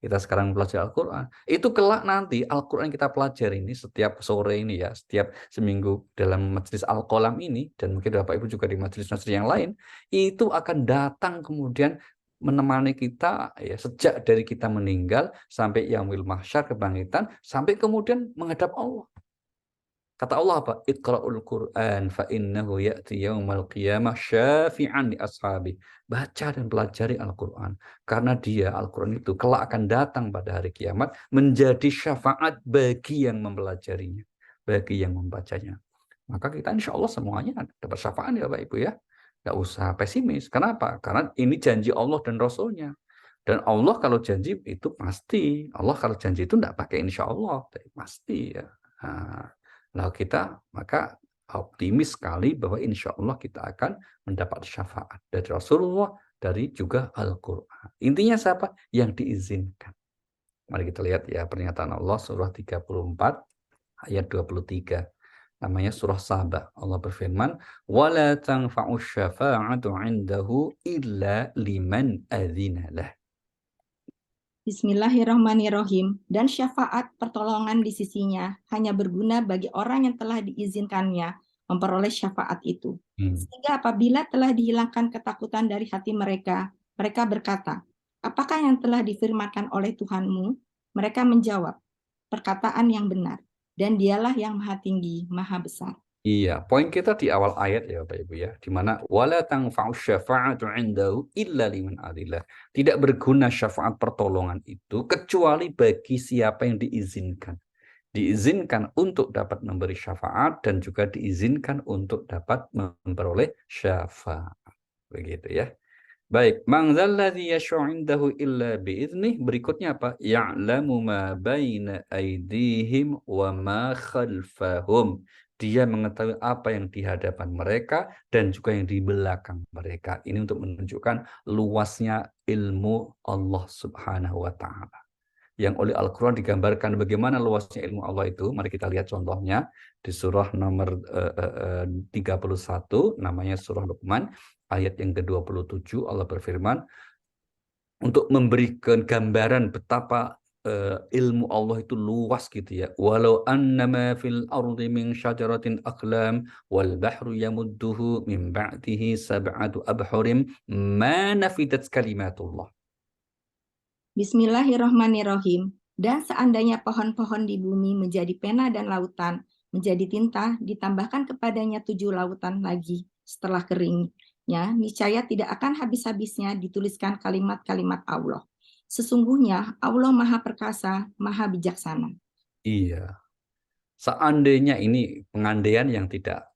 Kita sekarang belajar Al-Quran. Itu kelak nanti Al-Quran yang kita pelajari ini setiap sore ini ya, setiap seminggu dalam majelis Al-Qalam ini, dan mungkin Bapak Ibu juga di majelis-majelis yang lain, itu akan datang kemudian menemani kita ya sejak dari kita meninggal sampai yaumil mahsyar, kebangkitan, sampai kemudian menghadap Allah. Kata Allah apa? Iqra'ul Qur'an fa innahu ya'ti yaumal qiyamah syafi'an li ashabi. Baca dan pelajari Al-Qur'an karena dia Al-Qur'an itu kelak akan datang pada hari kiamat menjadi syafaat bagi yang mempelajarinya, bagi yang membacanya. Maka kita insya Allah semuanya dapat syafaat ya Bapak Ibu ya. Nggak usah pesimis. Kenapa? Karena ini janji Allah dan Rasulnya. Dan Allah kalau janji itu pasti. Allah kalau janji itu enggak pakai insya Allah. Pasti ya. Nah kita maka optimis sekali bahwa insya Allah kita akan mendapat syafaat dari Rasulullah, dari juga Al-Quran. Intinya siapa? Yang diizinkan. Mari kita lihat ya pernyataan Allah surah 34 ayat 23. Namanya surah Saba. Allah berfirman, "Wala tanfa'u syafa'atu 'indahu illa liman adzina lah." Bismillahirrahmanirrahim. Dan syafaat pertolongan di sisinya hanya berguna bagi orang yang telah diizinkannya memperoleh syafaat itu. Sehingga apabila telah dihilangkan ketakutan dari hati mereka, mereka berkata, apakah yang telah difirmankan oleh Tuhanmu? Mereka menjawab, perkataan yang benar. Dan dialah yang maha tinggi, maha besar. Iya, poin kita di awal ayat ya Bapak Ibu ya, di mana wala tanfa'u syafa'atu 'indahu illa liman adillah. Tidak berguna syafaat pertolongan itu kecuali bagi siapa yang diizinkan. Diizinkan untuk dapat memberi syafaat dan juga diizinkan untuk dapat memperoleh syafaat. Begitu ya. Baik, man dzalladzi yashfa'u 'indahu illa bi'idnih. Berikutnya apa? Ya'lamu ma baina aydihim wa ma khalfahum. Dia mengetahui apa yang di hadapan mereka dan juga yang di belakang mereka. Ini untuk menunjukkan luasnya ilmu Allah Subhanahu wa taala. Yang oleh Al-Quran digambarkan bagaimana luasnya ilmu Allah itu. Mari kita lihat contohnya di surah nomor 31, namanya surah Luqman, ayat yang ke-27. Allah berfirman untuk memberikan gambaran betapa ilmu Allah itu luas gitu ya. Walau annama fil ardi min syajaratin aqlam wal bahru yamudduhu min ba'dihi sab'atu abhurim ma nafidat kalimatullah. Bismillahirrahmanirrahim. Dan seandainya pohon-pohon di bumi menjadi pena dan lautan, menjadi tinta, ditambahkan kepadanya 7 lautan lagi setelah keringnya, niscaya tidak akan habis-habisnya dituliskan kalimat-kalimat Allah. Sesungguhnya Allah Maha Perkasa, Maha Bijaksana. Iya. Seandainya ini pengandaian yang tidak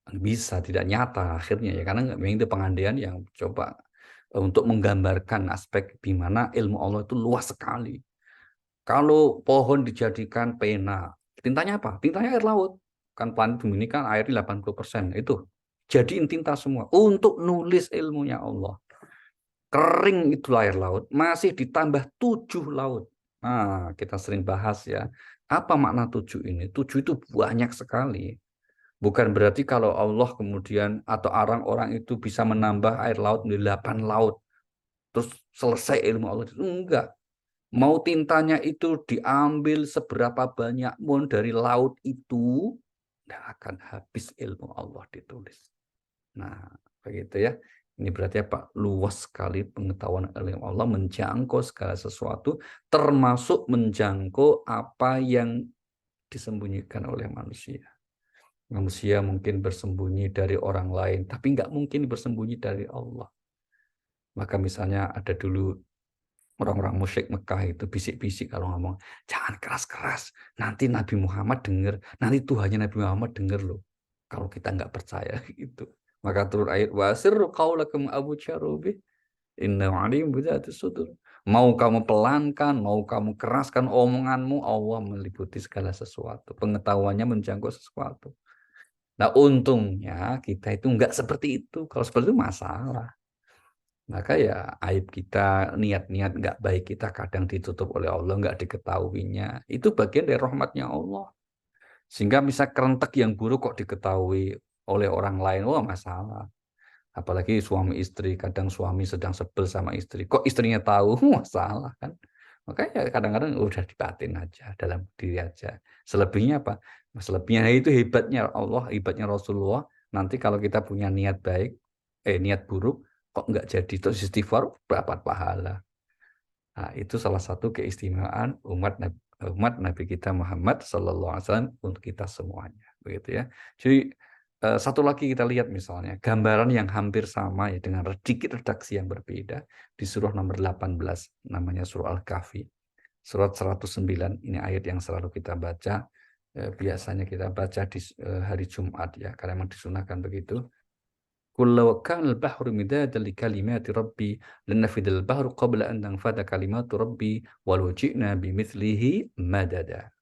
bisa, tidak nyata akhirnya ya, karena memang itu pengandaian yang coba untuk menggambarkan aspek di mana ilmu Allah itu luas sekali. Kalau pohon dijadikan pena, tintanya apa? Tintanya air laut. Kan planet bumi ini kan airnya 80%. Itu jadiin tinta semua untuk nulis ilmunya Allah. Kering itu air laut, masih ditambah 7 laut. Nah, kita sering bahas ya. Apa makna 7 ini? 7 itu banyak sekali. Bukan berarti kalau Allah kemudian atau orang-orang itu bisa menambah air laut menjadi 8 laut. Terus selesai ilmu Allah itu. Enggak. Mau tintanya itu diambil seberapa banyak pun dari laut itu, tidak akan habis ilmu Allah ditulis. Nah, begitu ya. Ini berarti apa? Luas sekali pengetahuan ilmu Allah, menjangkau segala sesuatu, termasuk menjangkau apa yang disembunyikan oleh manusia. Manusia mungkin bersembunyi dari orang lain, tapi nggak mungkin bersembunyi dari Allah. Maka misalnya ada dulu orang-orang musyrik Mekah itu bisik-bisik kalau ngomong, jangan keras-keras, nanti Nabi Muhammad dengar, nanti Tuhannya Nabi Muhammad dengar loh. Kalau kita nggak percaya gitu. Maka turun ayat wasirru qaulakum Abu Charubi inna alim bidzati sudur. Mau kamu pelankan, mau kamu keraskan omonganmu, Allah meliputi segala sesuatu. Pengetahuannya menjangkau sesuatu. Nah, untungnya kita itu nggak seperti itu. Kalau seperti itu masalah. Maka ya aib kita, niat-niat nggak baik kita kadang ditutup oleh Allah, nggak diketahuinya. Itu bagian dari rahmatnya Allah. Sehingga bisa kerentek yang buruk kok diketahui oleh orang lain, wah masalah. Apalagi suami istri, kadang suami sedang sebel sama istri, kok istrinya tahu, masalah kan. Makanya kadang-kadang udah dibatin aja, dalam diri aja. Selebihnya apa? Selebihnya itu hebatnya Allah, hebatnya Rasulullah. Nanti kalau kita punya niat baik, niat buruk, kok nggak jadi terus istighfar, dapat pahala. Nah, itu salah satu keistimewaan umat Nabi kita Muhammad Sallallahu Alaihi Wasallam untuk kita semuanya, begitu ya. Jadi satu lagi kita lihat misalnya gambaran yang hampir sama ya dengan sedikit redaksi yang berbeda di surah nomor 18, namanya surah Al-Kahfi. Surat 109 ini ayat yang selalu kita baca, biasanya kita baca di hari Jumat ya, karena memang disunahkan begitu. Qul law kana al-bahru midadan li kalimati rabbi lanafidal bahru qabla an tanfada kalimatu rabbi walau ji'na bimithlihi madada.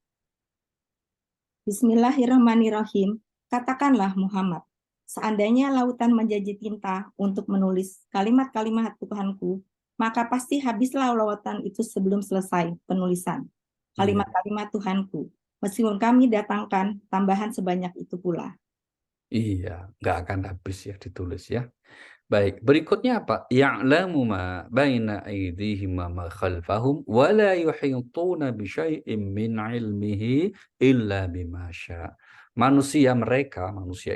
Bismillahirrahmanirrahim. Katakanlah Muhammad, seandainya lautan menjadi tinta untuk menulis kalimat-kalimat Tuhanku, maka pasti habislah lautan itu sebelum selesai penulisan kalimat-kalimat Tuhanku. Meskipun kami datangkan tambahan sebanyak itu pula. Iya, nggak akan habis ya ditulis ya. Baik, berikutnya apa? Ya'lamu ma baina aydihim wa ma khalfahum wa la yuhituna bi syai'in min 'ilmihi illa bima syaa. Manusia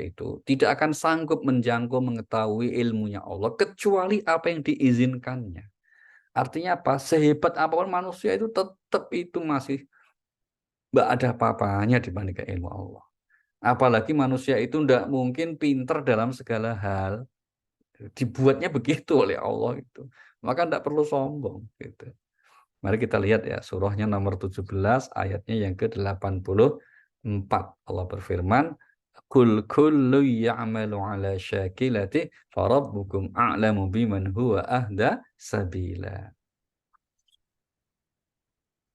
itu tidak akan sanggup menjangkau mengetahui ilmunya Allah kecuali apa yang diizinkannya. Artinya apa? Sehebat apapun manusia itu tetap itu masih nggak ada apa-apanya dibandingkan ilmu Allah. Apalagi manusia itu tidak mungkin pinter dalam segala hal. Dibuatnya begitu oleh Allah itu. Maka tidak perlu sombong. Gitu. Mari kita lihat ya surahnya nomor 17 ayatnya yang ke-84. Allah berfirman, Kul kullu ya'malu ala syakilati farabbukum a'lamu biman huwa ahda sabila.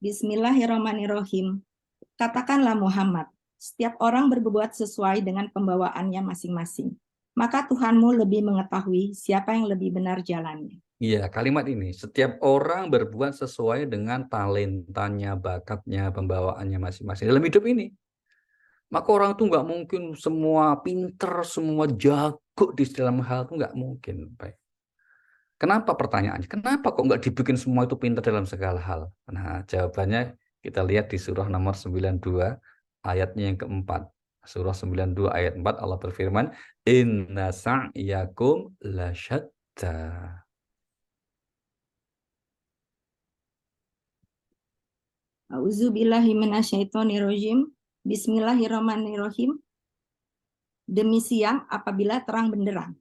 Bismillahirrahmanirrahim. Katakanlah Muhammad, setiap orang berbuat sesuai dengan pembawaannya masing-masing. Maka Tuhanmu lebih mengetahui siapa yang lebih benar jalannya. Iya, kalimat ini. Setiap orang berbuat sesuai dengan talentanya, bakatnya, pembawaannya masing-masing dalam hidup ini. Maka orang itu nggak mungkin semua pinter, semua jago di dalam hal itu nggak mungkin. Baik. Kenapa pertanyaannya? Kenapa kok nggak dibikin semua itu pinter dalam segala hal? Nah, jawabannya kita lihat di surah nomor 92 ayatnya yang keempat. Surah 92 ayat 4 Allah berfirman, Inna sa'yakum lasyatta. A'udzubillahi minasyaitonirrajim. Bismillahirrahmanirrahim. Demi siang apabila terang benderang.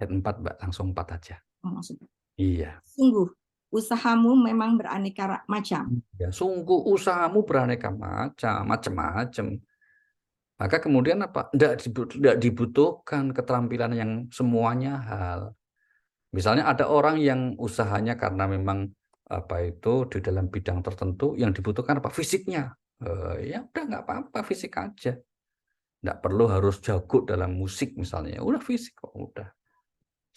Ayat 4, Mbak. Langsung 4 aja. Oh, maksudnya. Iya. Sungguh, usahamu memang beraneka macam. Ya, sungguh usahamu beraneka macam-macam. Maka kemudian apa? Tidak dibutuhkan keterampilan yang semuanya hal. Misalnya ada orang yang usahanya karena memang apa itu di dalam bidang tertentu yang dibutuhkan apa? Fisiknya. Ya udah nggak apa-apa, fisik aja. Nggak perlu harus jago dalam musik misalnya. Udah fisik kok, udah.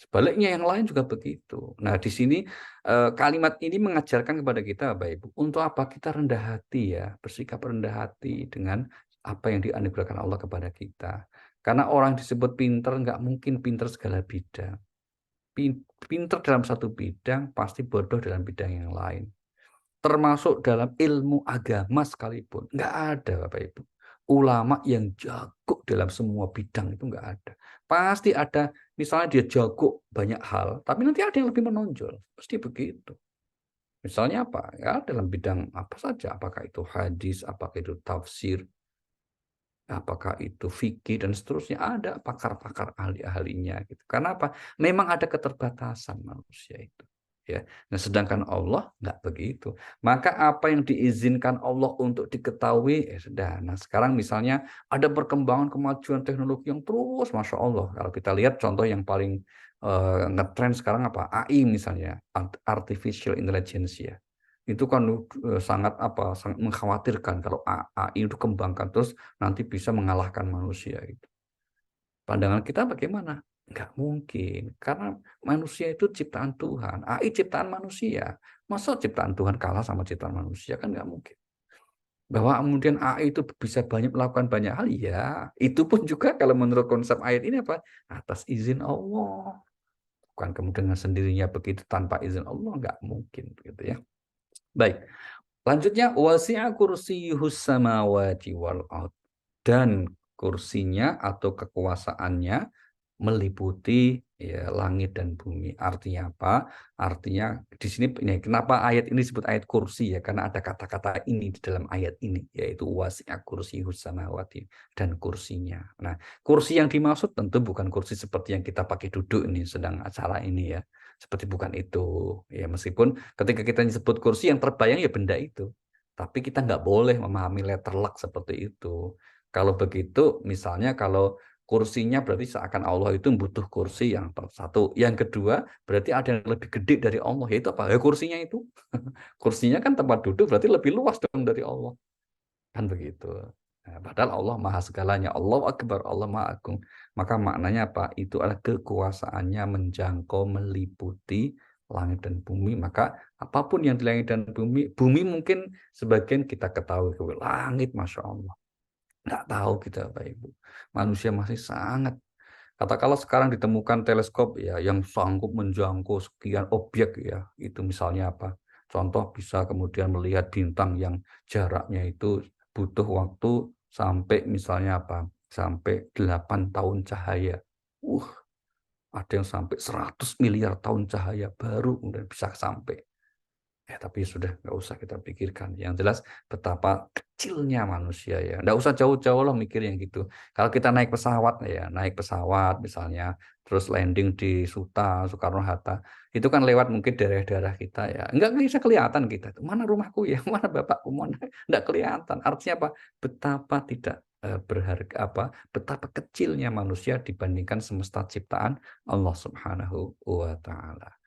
Sebaliknya yang lain juga begitu. Nah, di sini kalimat ini mengajarkan kepada kita, Bapak Ibu, untuk apa kita rendah hati ya, bersikap rendah hati dengan apa yang dianugerahkan Allah kepada kita. Karena orang disebut pinter, nggak mungkin pinter segala bidang. Pinter dalam satu bidang, pasti bodoh dalam bidang yang lain. termasuk dalam ilmu agama sekalipun. Nggak ada, Bapak Ibu. Ulama yang jago dalam semua bidang itu nggak ada. Pasti ada, misalnya dia jago banyak hal, tapi nanti ada yang lebih menonjol. Pasti begitu. Misalnya apa? Ya dalam bidang apa saja, apakah itu hadis, apakah itu tafsir, apakah itu fikih dan seterusnya, ada pakar-pakar ahli-ahlinya gitu. Karena apa? Memang ada keterbatasan manusia itu. Ya. Nah, sedangkan Allah nggak begitu. Maka apa yang diizinkan Allah untuk diketahui, sudah. Nah, sekarang misalnya ada perkembangan kemajuan teknologi yang terus, Masya Allah. Kalau kita lihat contoh yang paling ngetrend sekarang apa? AI misalnya, artificial intelligence ya. Itu kan sangat mengkhawatirkan kalau AI itu kembangkan terus nanti bisa mengalahkan manusia itu. Pandangan kita bagaimana? Nggak mungkin, karena manusia itu ciptaan Tuhan, AI ciptaan manusia. Masa ciptaan Tuhan kalah sama ciptaan manusia? Kan nggak mungkin. Bahwa kemudian AI itu bisa melakukan banyak hal, ya. Itu pun juga kalau menurut konsep ayat ini apa? Atas izin Allah. Bukan kemudian dengan sendirinya begitu tanpa izin Allah, nggak mungkin. Gitu ya. Baik. Lanjutnya, wasi'a kursiyuhus samawati wal ard. Dan kursinya atau kekuasaannya meliputi ya, langit dan bumi. Artinya apa? Artinya di sini ini, kenapa ayat ini disebut ayat kursi ya? Karena ada kata-kata ini di dalam ayat ini, yaitu wasi'a kursiyuhus samawati, dan kursinya. Nah, kursi yang dimaksud tentu bukan kursi seperti yang kita pakai duduk ini sedang acara ini ya. Seperti bukan itu. Ya, meskipun ketika kita disebut kursi yang terbayang ya benda itu. Tapi kita nggak boleh memahami letter luck seperti itu. Kalau begitu, misalnya kalau kursinya berarti seakan Allah itu butuh kursi yang satu. Yang kedua, berarti ada yang lebih gede dari Allah. Yaitu apa? Ya kursinya itu. Kursinya kan tempat duduk berarti lebih luas dong dari Allah. Kan begitu. Nah, padahal Allah maha segalanya. Allahu Akbar, Allah maha agung. Maka maknanya apa? Itu adalah kekuasaannya menjangkau, meliputi langit dan bumi. Maka apapun yang di langit dan bumi, bumi mungkin sebagian kita ketahui. Langit, Masya Allah. Nggak tahu kita, Bapak Ibu. Manusia masih sangat. Katakanlah sekarang ditemukan teleskop ya yang sanggup menjangkau sekian objek ya. Itu misalnya apa? Contoh bisa kemudian melihat bintang yang jaraknya itu butuh waktu sampai misalnya apa? Sampai 8 tahun cahaya. Ada yang sampai 100 miliar tahun cahaya baru kemudian bisa sampai. Ya, tapi sudah nggak usah kita pikirkan. Yang jelas betapa kecilnya manusia ya. Nggak usah jauh-jauh lah mikir yang gitu. Kalau kita naik pesawat ya, naik pesawat misalnya, terus landing di Suta, Soekarno-Hatta, itu kan lewat mungkin daerah-daerah kita ya. Nggak bisa kelihatan kita. Mana rumahku ya, mana bapakku, mana nggak kelihatan. Artinya apa? Betapa tidak berharga apa? Betapa kecilnya manusia dibandingkan semesta ciptaan Allah Subhanahu wa Ta'ala.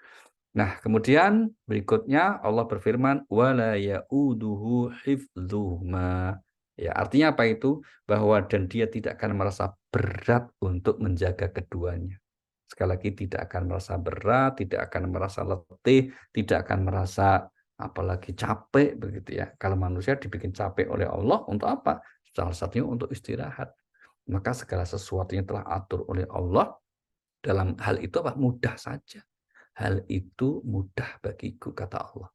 Nah, kemudian berikutnya Allah berfirman wala yauduhu hifdzuhuma. Ya, artinya apa itu? Bahwa dan dia tidak akan merasa berat untuk menjaga keduanya. Sekali lagi tidak akan merasa berat, tidak akan merasa letih, tidak akan merasa apalagi capek begitu ya. Kalau manusia dibikin capek oleh Allah untuk apa? Salah satunya untuk istirahat. Maka segala sesuatunya telah atur oleh Allah. Dalam hal itu apa? Mudah saja. Hal itu mudah bagiku, kata Allah.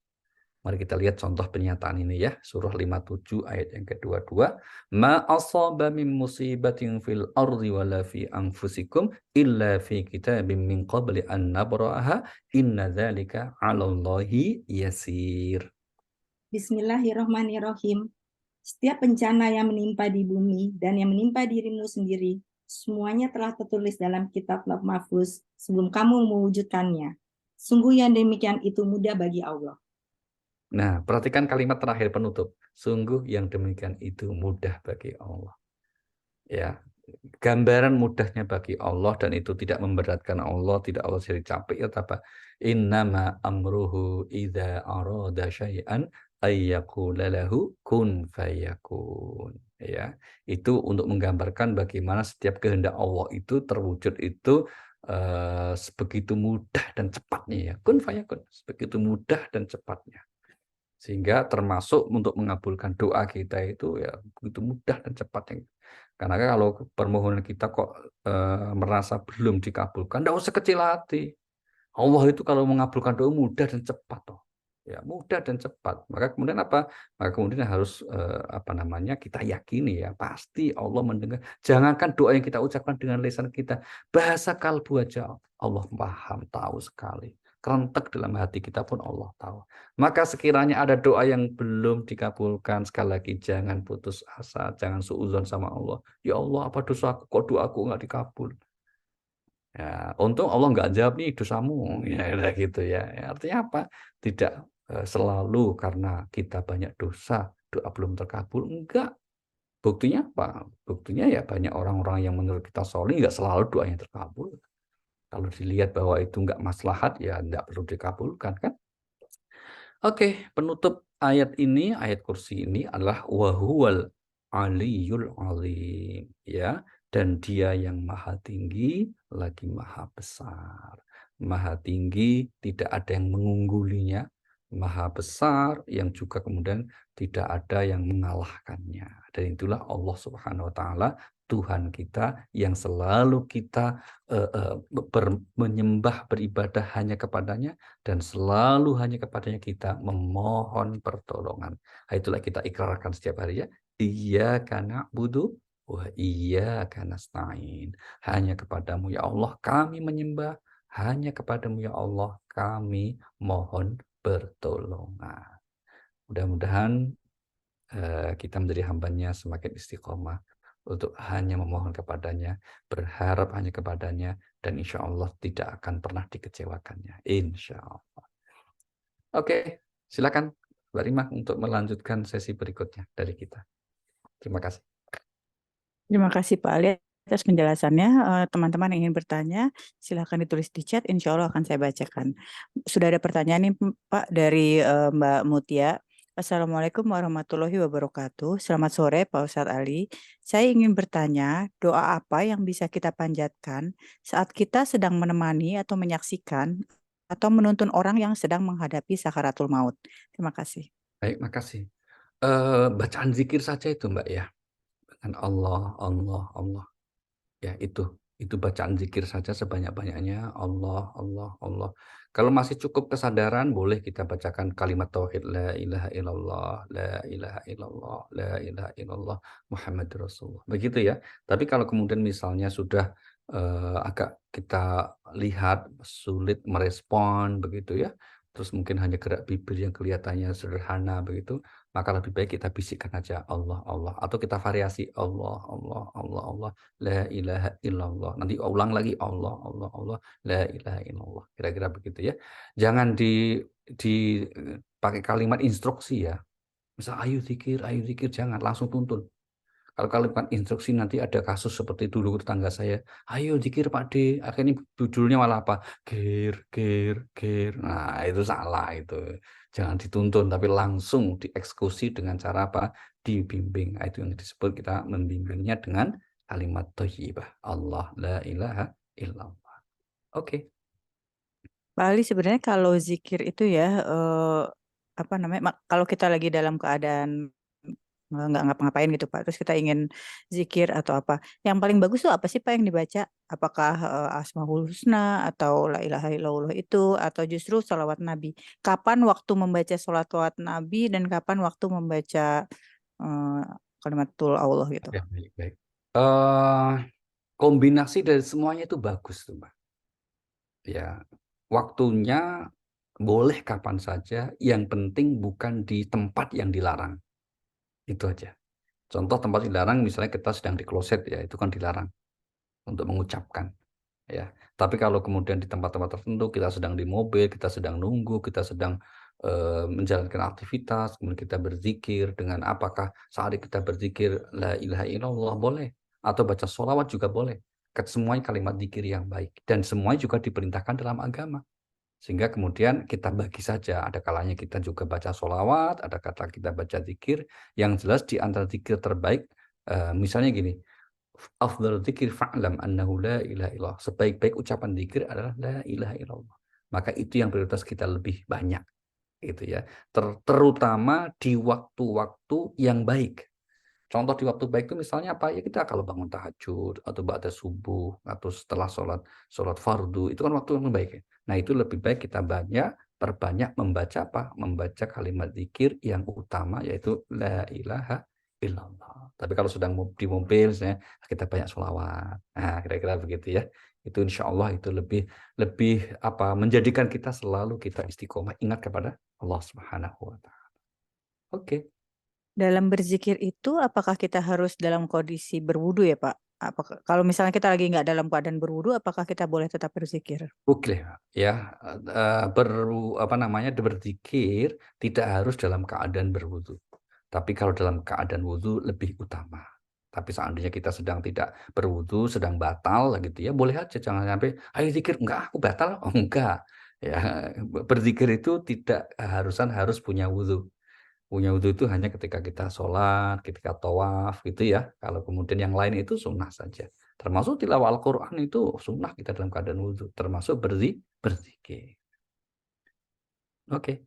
Mari kita lihat contoh pernyataan ini ya. Surah 57 ayat yang kedua-dua. Ma asaba min musibatin fil ardi wala fi anfusikum illa fi kitabim min qabli an nabra'aha inna dzalika 'alallahi yasir. Bismillahirrahmanirrahim. Setiap bencana yang menimpa di bumi dan yang menimpa dirimu sendiri, semuanya telah tertulis dalam kitab Lauh Mahfuz sebelum kamu mewujudkannya. Sungguh yang demikian itu mudah bagi Allah. Nah, perhatikan kalimat terakhir penutup. Sungguh yang demikian itu mudah bagi Allah. Ya, gambaran mudahnya bagi Allah dan itu tidak memberatkan Allah, tidak Allah jadi capek ya apa? Innama amruhu idza arada syai'an ayyaqula lahu kun fayakun. Ya, itu untuk menggambarkan bagaimana setiap kehendak Allah itu terwujud itu sebegitu mudah dan cepatnya ya. Kun fayakun, sebegitu mudah dan cepatnya. Sehingga termasuk untuk mengabulkan doa kita itu ya begitu mudah dan cepatnya. Karena kalau permohonan kita kok merasa belum dikabulkan, tidak usah kecil hati. Allah itu kalau mengabulkan doa mudah dan cepat. Toh. Ya, mudah dan cepat. Maka kemudian apa? Maka kemudian harus kita yakini ya, pasti Allah mendengar. Jangankan doa yang kita ucapkan dengan lisan kita, bahasa kalbu aja Allah paham, tahu sekali. Kerentek dalam hati kita pun Allah tahu. Maka sekiranya ada doa yang belum dikabulkan, sekali lagi jangan putus asa, jangan suudzon sama Allah. Ya Allah, apa dosaku? Kok doaku nggak dikabul? Ya, untung Allah nggak jawab nih dosamu, ya udah gitu ya. Artinya apa? Tidak selalu karena kita banyak dosa, doa belum terkabul. Enggak. Buktinya apa? Buktinya ya banyak orang-orang yang menurut kita soleh nggak selalu doanya terkabul. Kalau dilihat bahwa itu nggak maslahat, ya nggak perlu dikabulkan kan? Oke, penutup ayat ini, ayat kursi ini adalah wahuwal aliyul alim, ya, dan dia yang maha tinggi lagi maha besar. Maha tinggi, tidak ada yang mengunggulinya, maha besar yang juga kemudian tidak ada yang mengalahkannya. Dan itulah Allah Subhanahu wa taala, Tuhan kita yang selalu kita menyembah, beribadah hanya kepadanya, dan selalu hanya kepadanya kita memohon pertolongan. Itulah kita ikrarkan setiap hari ya. Iyyaka na'budu wa iyyaka nasta'in. Hanya kepadamu ya Allah kami menyembah, hanya kepadamu ya Allah kami mohon pertolongan. Mudah-mudahan kita menjadi hambanya semakin istiqomah untuk hanya memohon kepadanya, berharap hanya kepadanya, dan insya Allah tidak akan pernah dikecewakannya. Insya Allah. Oke, silakan Mbak Rima untuk melanjutkan sesi berikutnya dari kita. Terima kasih. Terima kasih Pak Ali atas penjelasannya. Teman-teman yang ingin bertanya, silakan ditulis di chat. Insya Allah akan saya bacakan. Sudah ada pertanyaan nih Pak dari Mbak Mutia. Assalamualaikum warahmatullahi wabarakatuh. Selamat sore Pak Ustadz Ali. Saya ingin bertanya, doa apa yang bisa kita panjatkan saat kita sedang menemani atau menyaksikan atau menuntun orang yang sedang menghadapi sakaratul maut? Terima kasih. Baik, makasih. Bacaan zikir saja itu Mbak ya. Dengan Allah, Allah, Allah. Ya itu bacaan zikir saja sebanyak-banyaknya, Allah, Allah, Allah. Kalau masih cukup kesadaran, boleh kita bacakan kalimat tauhid, la ilaha illallah, la ilaha illallah, la ilaha illallah, Muhammadur Rasulullah. Begitu ya. Tapi kalau kemudian misalnya sudah agak kita lihat sulit merespon begitu ya, terus mungkin hanya gerak bibir yang kelihatannya sederhana begitu, maka lebih baik kita bisikkan aja Allah, Allah, atau kita variasi Allah, Allah, Allah, Allah. La ilaha illallah. Nanti ulang lagi Allah, Allah, Allah, la ilaha illallah. Kira-kira begitu ya. Jangan pakai kalimat instruksi ya. Misal ayo zikir, jangan langsung tuntun. Kalau kalimat instruksi nanti ada kasus seperti dulu tetangga saya, ayo zikir Pak D. Akhirnya judulnya malah apa? Gir, gir, gir. Nah, itu salah itu. Jangan dituntun tapi langsung dieksekusi dengan cara apa? Dibimbing. Nah, itu yang disebut kita membimbingnya dengan kalimat thayyibah. Allah la ilaha illallah. Oke. Pak Ali, sebenarnya kalau zikir itu ya, kalau kita lagi dalam keadaan nggak ngapa-ngapain gitu Pak, terus kita ingin zikir atau apa, yang paling bagus tuh apa sih Pak yang dibaca? Apakah Asmaul Husna atau La ilaha illallah itu, atau justru sholawat Nabi? Kapan waktu membaca sholawat Nabi dan kapan waktu membaca kalimatul Allah gitu? Ya, baik, baik. Kombinasi dari semuanya itu bagus tuh, Mbak. Ya, waktunya boleh kapan saja, yang penting bukan di tempat yang dilarang. Itu aja. Contoh tempat dilarang misalnya kita sedang di kloset ya, itu kan dilarang untuk mengucapkan ya. Tapi kalau kemudian di tempat-tempat tertentu, kita sedang di mobil, kita sedang nunggu, kita sedang menjalankan aktivitas, kemudian kita berzikir dengan apakah saat kita berzikir la ilaha illallah boleh, atau baca sholawat juga boleh. Semuanya kalimat zikir yang baik dan semuanya juga diperintahkan dalam agama. Sehingga kemudian kita bagi saja, ada kalanya kita juga baca sholawat, ada kata kita baca zikir, yang jelas di antara zikir terbaik, misalnya gini, afdal zikir fa'lam annahu la ilaha illallah. Sebaik-baik ucapan zikir adalah la ilaha illallah. Maka itu yang prioritas kita lebih banyak, gitu ya. Terutama di waktu-waktu yang baik. Contoh di waktu baik itu misalnya apa? Ya kita kalau bangun tahajud atau ba'da subuh atau setelah sholat fardu, itu kan waktu yang baik ya. Nah itu lebih baik kita banyak perbanyak membaca apa? Membaca kalimat zikir yang utama yaitu la ilaha illallah. Tapi kalau sedang di mobil misalnya, kita banyak sholawat. Nah, kira-kira begitu ya. Itu insya Allah itu lebih menjadikan kita selalu kita istiqomah ingat kepada Allah Subhanahu wa Ta'ala. Oke. Dalam berzikir itu apakah kita harus dalam kondisi berwudu ya Pak? Apakah kalau misalnya kita lagi nggak dalam keadaan berwudu, apakah kita boleh tetap berzikir? Oke ya, berzikir tidak harus dalam keadaan berwudu. Tapi kalau dalam keadaan wudu lebih utama. Tapi seandainya kita sedang tidak berwudu, sedang batal gitu ya, boleh aja, jangan sampai ayo zikir, enggak aku batal. Oh enggak. Ya, berzikir itu tidak harus punya wudu. Punya wudu itu hanya ketika kita sholat, ketika tawaf gitu ya. Kalau kemudian yang lain itu sunnah saja. Termasuk tilawah Al-Quran itu sunnah kita dalam keadaan wudu. Termasuk berzikir. Oke.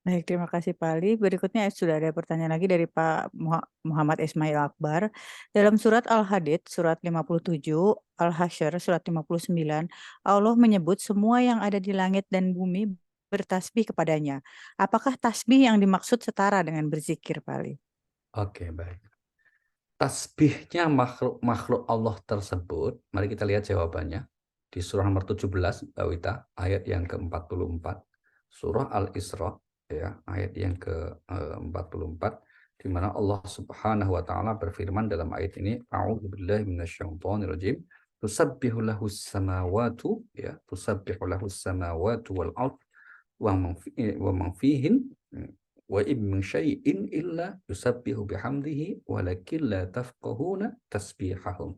Baik, terima kasih Pak Ali. Berikutnya sudah ada pertanyaan lagi dari Pak Muhammad Ismail Akbar. Dalam surat Al-Hadid, surat 57, Al-Hasyr, surat 59, Allah menyebut semua yang ada di langit dan bumi bertasbih kepadanya. Apakah tasbih yang dimaksud setara dengan berzikir, Pak Ali? Oke, baik. Tasbihnya makhluk Allah tersebut, mari kita lihat jawabannya. Di surah nomor 17, Mbak Wita, ayat yang ke-44. Surah Al-Isra, ya, ayat yang ke-44, di mana Allah Subhanahu wa Ta'ala berfirman dalam ayat ini, A'udzubillahi minasyaitonirrajim, tusabbihu lahus samawatu, ya, tusabbihu lahus samawatu wal ard wa man fihin, wa in min syai'in illa yusabbihu bihamdihi walakin la tafqahuna tasbihahum.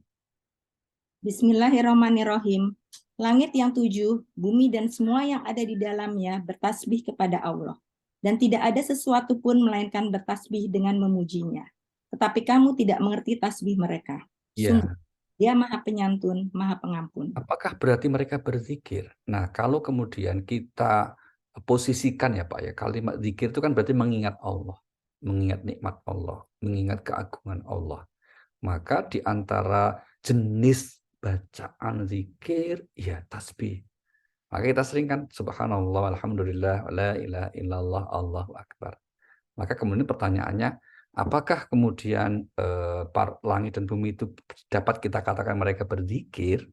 Bismillahirrahmanirrahim. Langit yang 7, bumi dan semua yang ada di dalamnya bertasbih kepada Allah. Dan tidak ada sesuatu pun melainkan bertasbih dengan memujinya. Tetapi kamu tidak mengerti tasbih mereka. Sungguh, Dia Maha Penyantun, Maha Pengampun. Apakah berarti mereka berzikir? Nah, kalau kemudian kita posisikan ya Pak ya, kalimat zikir itu kan berarti mengingat Allah, mengingat nikmat Allah, mengingat keagungan Allah. Maka di antara jenis bacaan zikir ya tasbih. Maka kita sering kan subhanallah, alhamdulillah, la ilaha illallah, Allahu akbar. Maka kemudian pertanyaannya, apakah kemudian langit dan bumi itu dapat kita katakan mereka berzikir?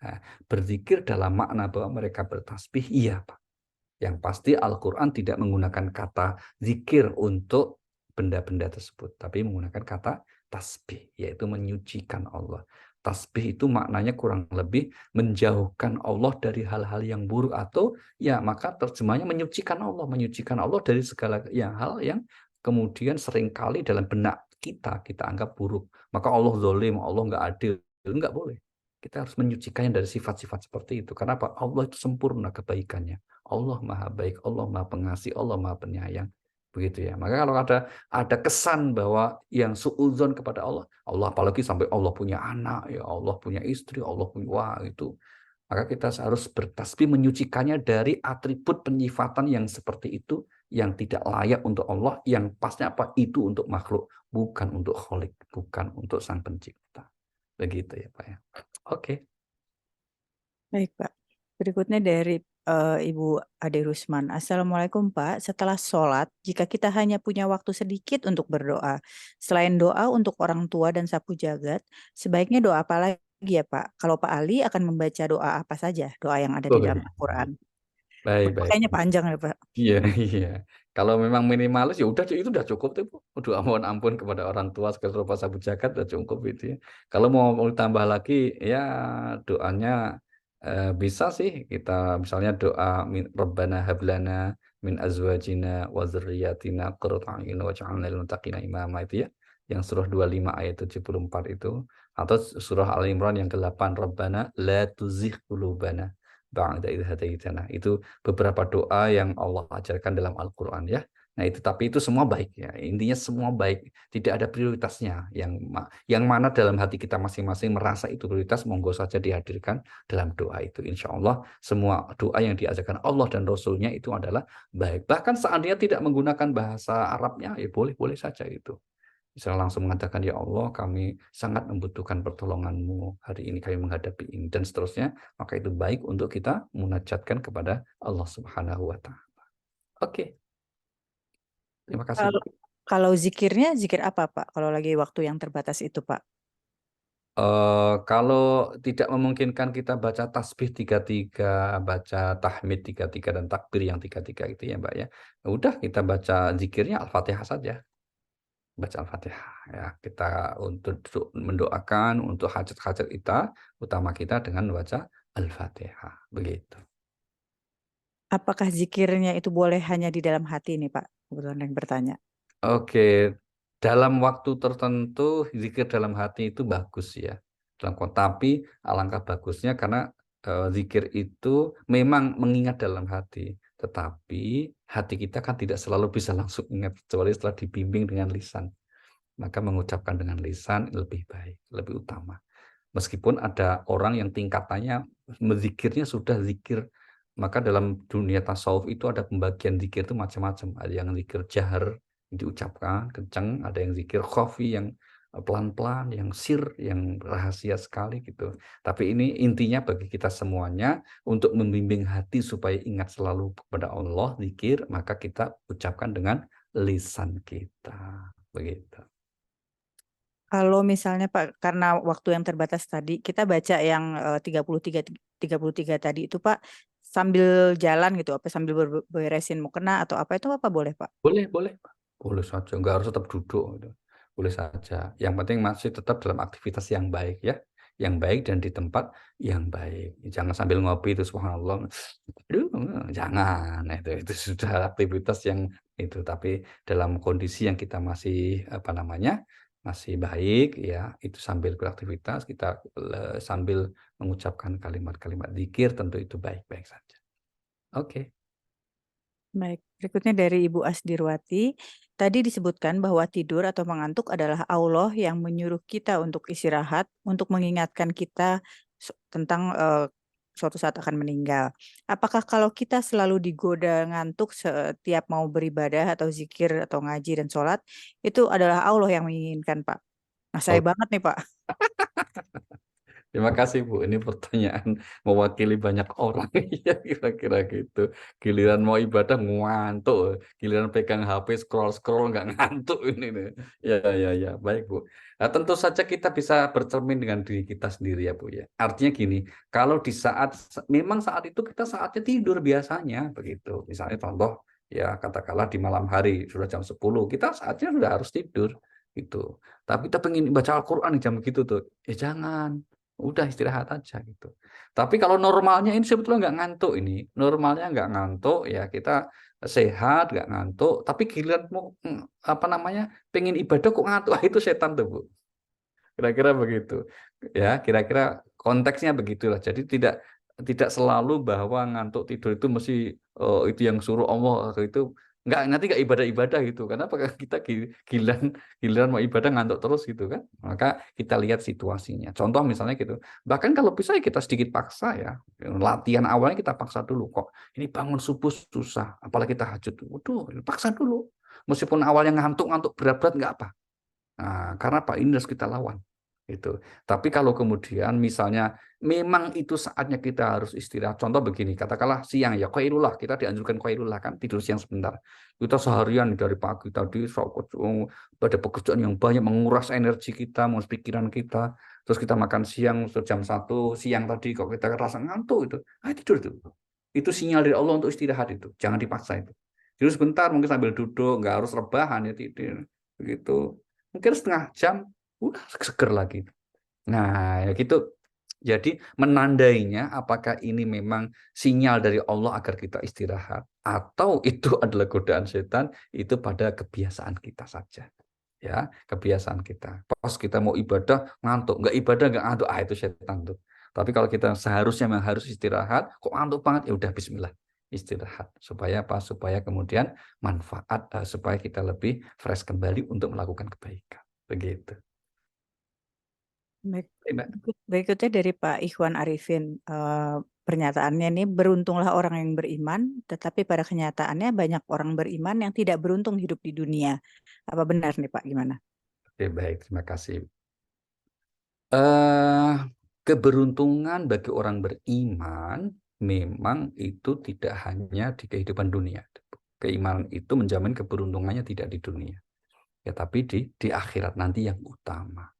Nah, berzikir dalam makna bahwa mereka bertasbih, iya Pak. Yang pasti Al-Quran tidak menggunakan kata zikir untuk benda-benda tersebut, tapi menggunakan kata tasbih, yaitu menyucikan Allah. Tasbih itu maknanya kurang lebih menjauhkan Allah dari hal-hal yang buruk, atau ya maka terjemahnya menyucikan Allah dari segala hal yang kemudian seringkali dalam benak kita anggap buruk. Maka Allah zalim, Allah nggak adil, nggak boleh. Kita harus menyucikannya dari sifat-sifat seperti itu. Karena apa? Allah itu sempurna kebaikannya. Allah Maha Baik, Allah Maha Pengasih, Allah Maha Penyayang. Begitu ya. Maka kalau ada kesan bahwa yang suudzon kepada Allah, apalagi sampai Allah punya anak, ya Allah punya istri, Allah punya itu. Maka kita harus bertasbih menyucikannya dari atribut penyifatan yang seperti itu, yang tidak layak untuk Allah, yang pasnya apa? Itu untuk makhluk, bukan untuk Khalik, bukan untuk Sang Pencipta. Begitu ya Pak ya. Oke. Baik Pak. Berikutnya dari Ibu Ade Rusman. Assalamualaikum Pak. Setelah sholat, jika kita hanya punya waktu sedikit untuk berdoa, selain doa untuk orang tua dan sapu jagat, sebaiknya doa apa lagi ya Pak? Kalau Pak Ali akan membaca doa apa saja? Doa yang ada di dalam Al-Quran. Baik. Kayaknya panjang ya Pak. Iya. Kalau memang minimalis ya udah itu udah cukup tuh. Doa mohon ampun kepada orang tua sekaligus rupa sabu jagat udah cukup itu ya. Kalau mau tambah lagi ya doanya bisa sih kita misalnya doa Rabbana hablana min azwajina wa dzurriyyatina qurrata a'yun waj'alna lil muttaqina imama itu ya. Yang surah 25 ayat 74 itu, atau surah Al-Imran yang ke-8 Rabbana la tuzigh qulubana ba'da idh hadaitana. Itu beberapa doa yang Allah ajarkan dalam Al-Quran ya. Nah itu, tapi itu semua baik ya. Intinya semua baik. Tidak ada prioritasnya. Yang mana dalam hati kita masing-masing merasa itu prioritas, monggo saja dihadirkan dalam doa itu. Insya Allah semua doa yang diajarkan Allah dan Rasulnya itu adalah baik. Bahkan seandainya tidak menggunakan bahasa Arabnya, ya boleh-boleh saja itu. Misalnya langsung mengatakan, ya Allah kami sangat membutuhkan pertolongan-Mu, hari ini kami menghadapi ini, dan seterusnya, maka itu baik untuk kita munajatkan kepada Allah Subhanahu wa Ta'ala. Oke, terima kasih, Bu. Kalau zikirnya, zikir apa Pak? Kalau lagi waktu yang terbatas itu Pak? Kalau tidak memungkinkan kita baca tasbih 33, baca tahmid 33 dan takbir yang 33 itu ya Mbak ya. Udah kita baca zikirnya Al-Fatihah saja. Baca Al-Fatihah ya. Kita untuk mendoakan untuk hajat-hajat kita, utama kita dengan baca Al-Fatihah. Begitu. Apakah zikirnya itu boleh hanya di dalam hati nih Pak? Kebetulan yang bertanya. Oke, dalam waktu tertentu zikir dalam hati itu bagus ya. Tapi alangkah bagusnya karena zikir itu memang mengingat dalam hati, tetapi hati kita kan tidak selalu bisa langsung ingat kecuali setelah dibimbing dengan lisan. Maka mengucapkan dengan lisan lebih baik, lebih utama. Meskipun ada orang yang tingkatannya zikirnya sudah zikir, maka dalam dunia tasawuf itu ada pembagian zikir itu macam-macam. Ada yang zikir jahar, diucapkan kencang, ada yang zikir khafi yang pelan-pelan, yang sir, yang rahasia sekali gitu. Tapi ini intinya bagi kita semuanya untuk membimbing hati supaya ingat selalu kepada Allah, zikir, maka kita ucapkan dengan lisan kita. Begitu. Kalau misalnya Pak, karena waktu yang terbatas tadi, kita baca yang 33 tadi itu Pak, sambil jalan gitu, apa sambil beresin mukena atau apa itu apa boleh Pak? Boleh, boleh. Boleh saja, nggak harus tetap duduk gitu. Boleh saja. Yang penting masih tetap dalam aktivitas yang baik ya. Yang baik dan di tempat yang baik. Jangan sambil ngopi itu subhanallah. Aduh, jangan. Nah, itu sudah aktivitas yang itu. Tapi dalam kondisi yang kita masih masih baik ya, itu sambil beraktivitas kita sambil mengucapkan kalimat-kalimat zikir tentu itu baik-baik saja. Oke. Baik, berikutnya dari Ibu Asdirwati. Tadi disebutkan bahwa tidur atau mengantuk adalah Allah yang menyuruh kita untuk istirahat, untuk mengingatkan kita tentang suatu saat akan meninggal. Apakah kalau kita selalu digoda ngantuk setiap mau beribadah atau zikir atau ngaji dan sholat, itu adalah Allah yang menginginkan, Pak? Nah, saya Oh, banget nih, Pak. terima kasih Bu, ini pertanyaan mewakili banyak orang ya kira-kira gitu. Giliran mau ibadah ngantuk, giliran pegang HP scroll-scroll nggak ngantuk ini nih. Ya, baik Bu. Nah, tentu saja kita bisa bercermin dengan diri kita sendiri ya Bu ya. Artinya gini, kalau di memang saat itu kita saatnya tidur biasanya begitu. Misalnya contoh ya katakanlah di malam hari sudah jam 10, kita saatnya sudah harus tidur gitu. Tapi kita pengen baca Al-Qur'an jam begitu tuh. Jangan. Udah istirahat aja gitu. Tapi kalau normalnya ini sebetulnya nggak ngantuk ini. Normalnya nggak ngantuk ya kita sehat nggak ngantuk. Tapi giliran mau pengen ibadah kok ngantuk. Itu setan tuh Bu. Kira-kira begitu. Ya kira-kira konteksnya begitulah. Jadi tidak selalu bahwa ngantuk tidur itu mesti itu yang suruh Allah atau itu nanti nggak ibadah-ibadah gitu. Karena kita giliran mau ibadah ngantuk terus gitu kan. Maka kita lihat situasinya. Contoh misalnya gitu. Bahkan kalau bisa ya kita sedikit paksa ya. Latihan awalnya kita paksa dulu kok. Ini bangun subuh susah, apalagi tahajud. Waduh, paksa dulu. Meskipun awalnya ngantuk-ngantuk berat-berat nggak apa. Nah, karena Pak ini harus kita lawan. Gitu. Tapi kalau kemudian misalnya memang itu saatnya kita harus istirahat. Contoh begini, katakanlah siang ya qailullah, kita dianjurkan qailullah kan tidur siang sebentar. Kita seharian dari pagi tadi pada pekerjaan yang banyak menguras energi kita, pikiran kita. Terus kita makan siang jam 1 siang tadi kok kita rasa ngantuk itu. Tidur itu. Itu sinyal dari Allah untuk istirahat itu. Jangan dipaksa itu. Tidur sebentar mungkin sambil duduk, nggak harus rebahan ya tidur. Begitu. Mungkin setengah jam udah seger lagi. Nah, ya gitu. Jadi menandainya apakah ini memang sinyal dari Allah agar kita istirahat atau itu adalah godaan setan, itu pada kebiasaan kita saja. Ya, kebiasaan kita. Pas kita mau ibadah ngantuk, nggak ibadah nggak ngantuk, itu setan tuh. Tapi kalau kita seharusnya memang harus istirahat, kok ngantuk banget, ya udah bismillah. Istirahat supaya apa? Supaya kemudian manfaat supaya kita lebih fresh kembali untuk melakukan kebaikan. Begitu. Baik. Mbak. Berikutnya dari Pak Ikhwan Arifin, pernyataannya nih, beruntunglah orang yang beriman, tetapi pada kenyataannya banyak orang beriman yang tidak beruntung hidup di dunia. Apa benar nih Pak, gimana? Oke, baik, terima kasih. Keberuntungan bagi orang beriman memang itu tidak hanya di kehidupan dunia, keimanan itu menjamin keberuntungannya tidak di dunia, ya tapi di akhirat nanti yang utama.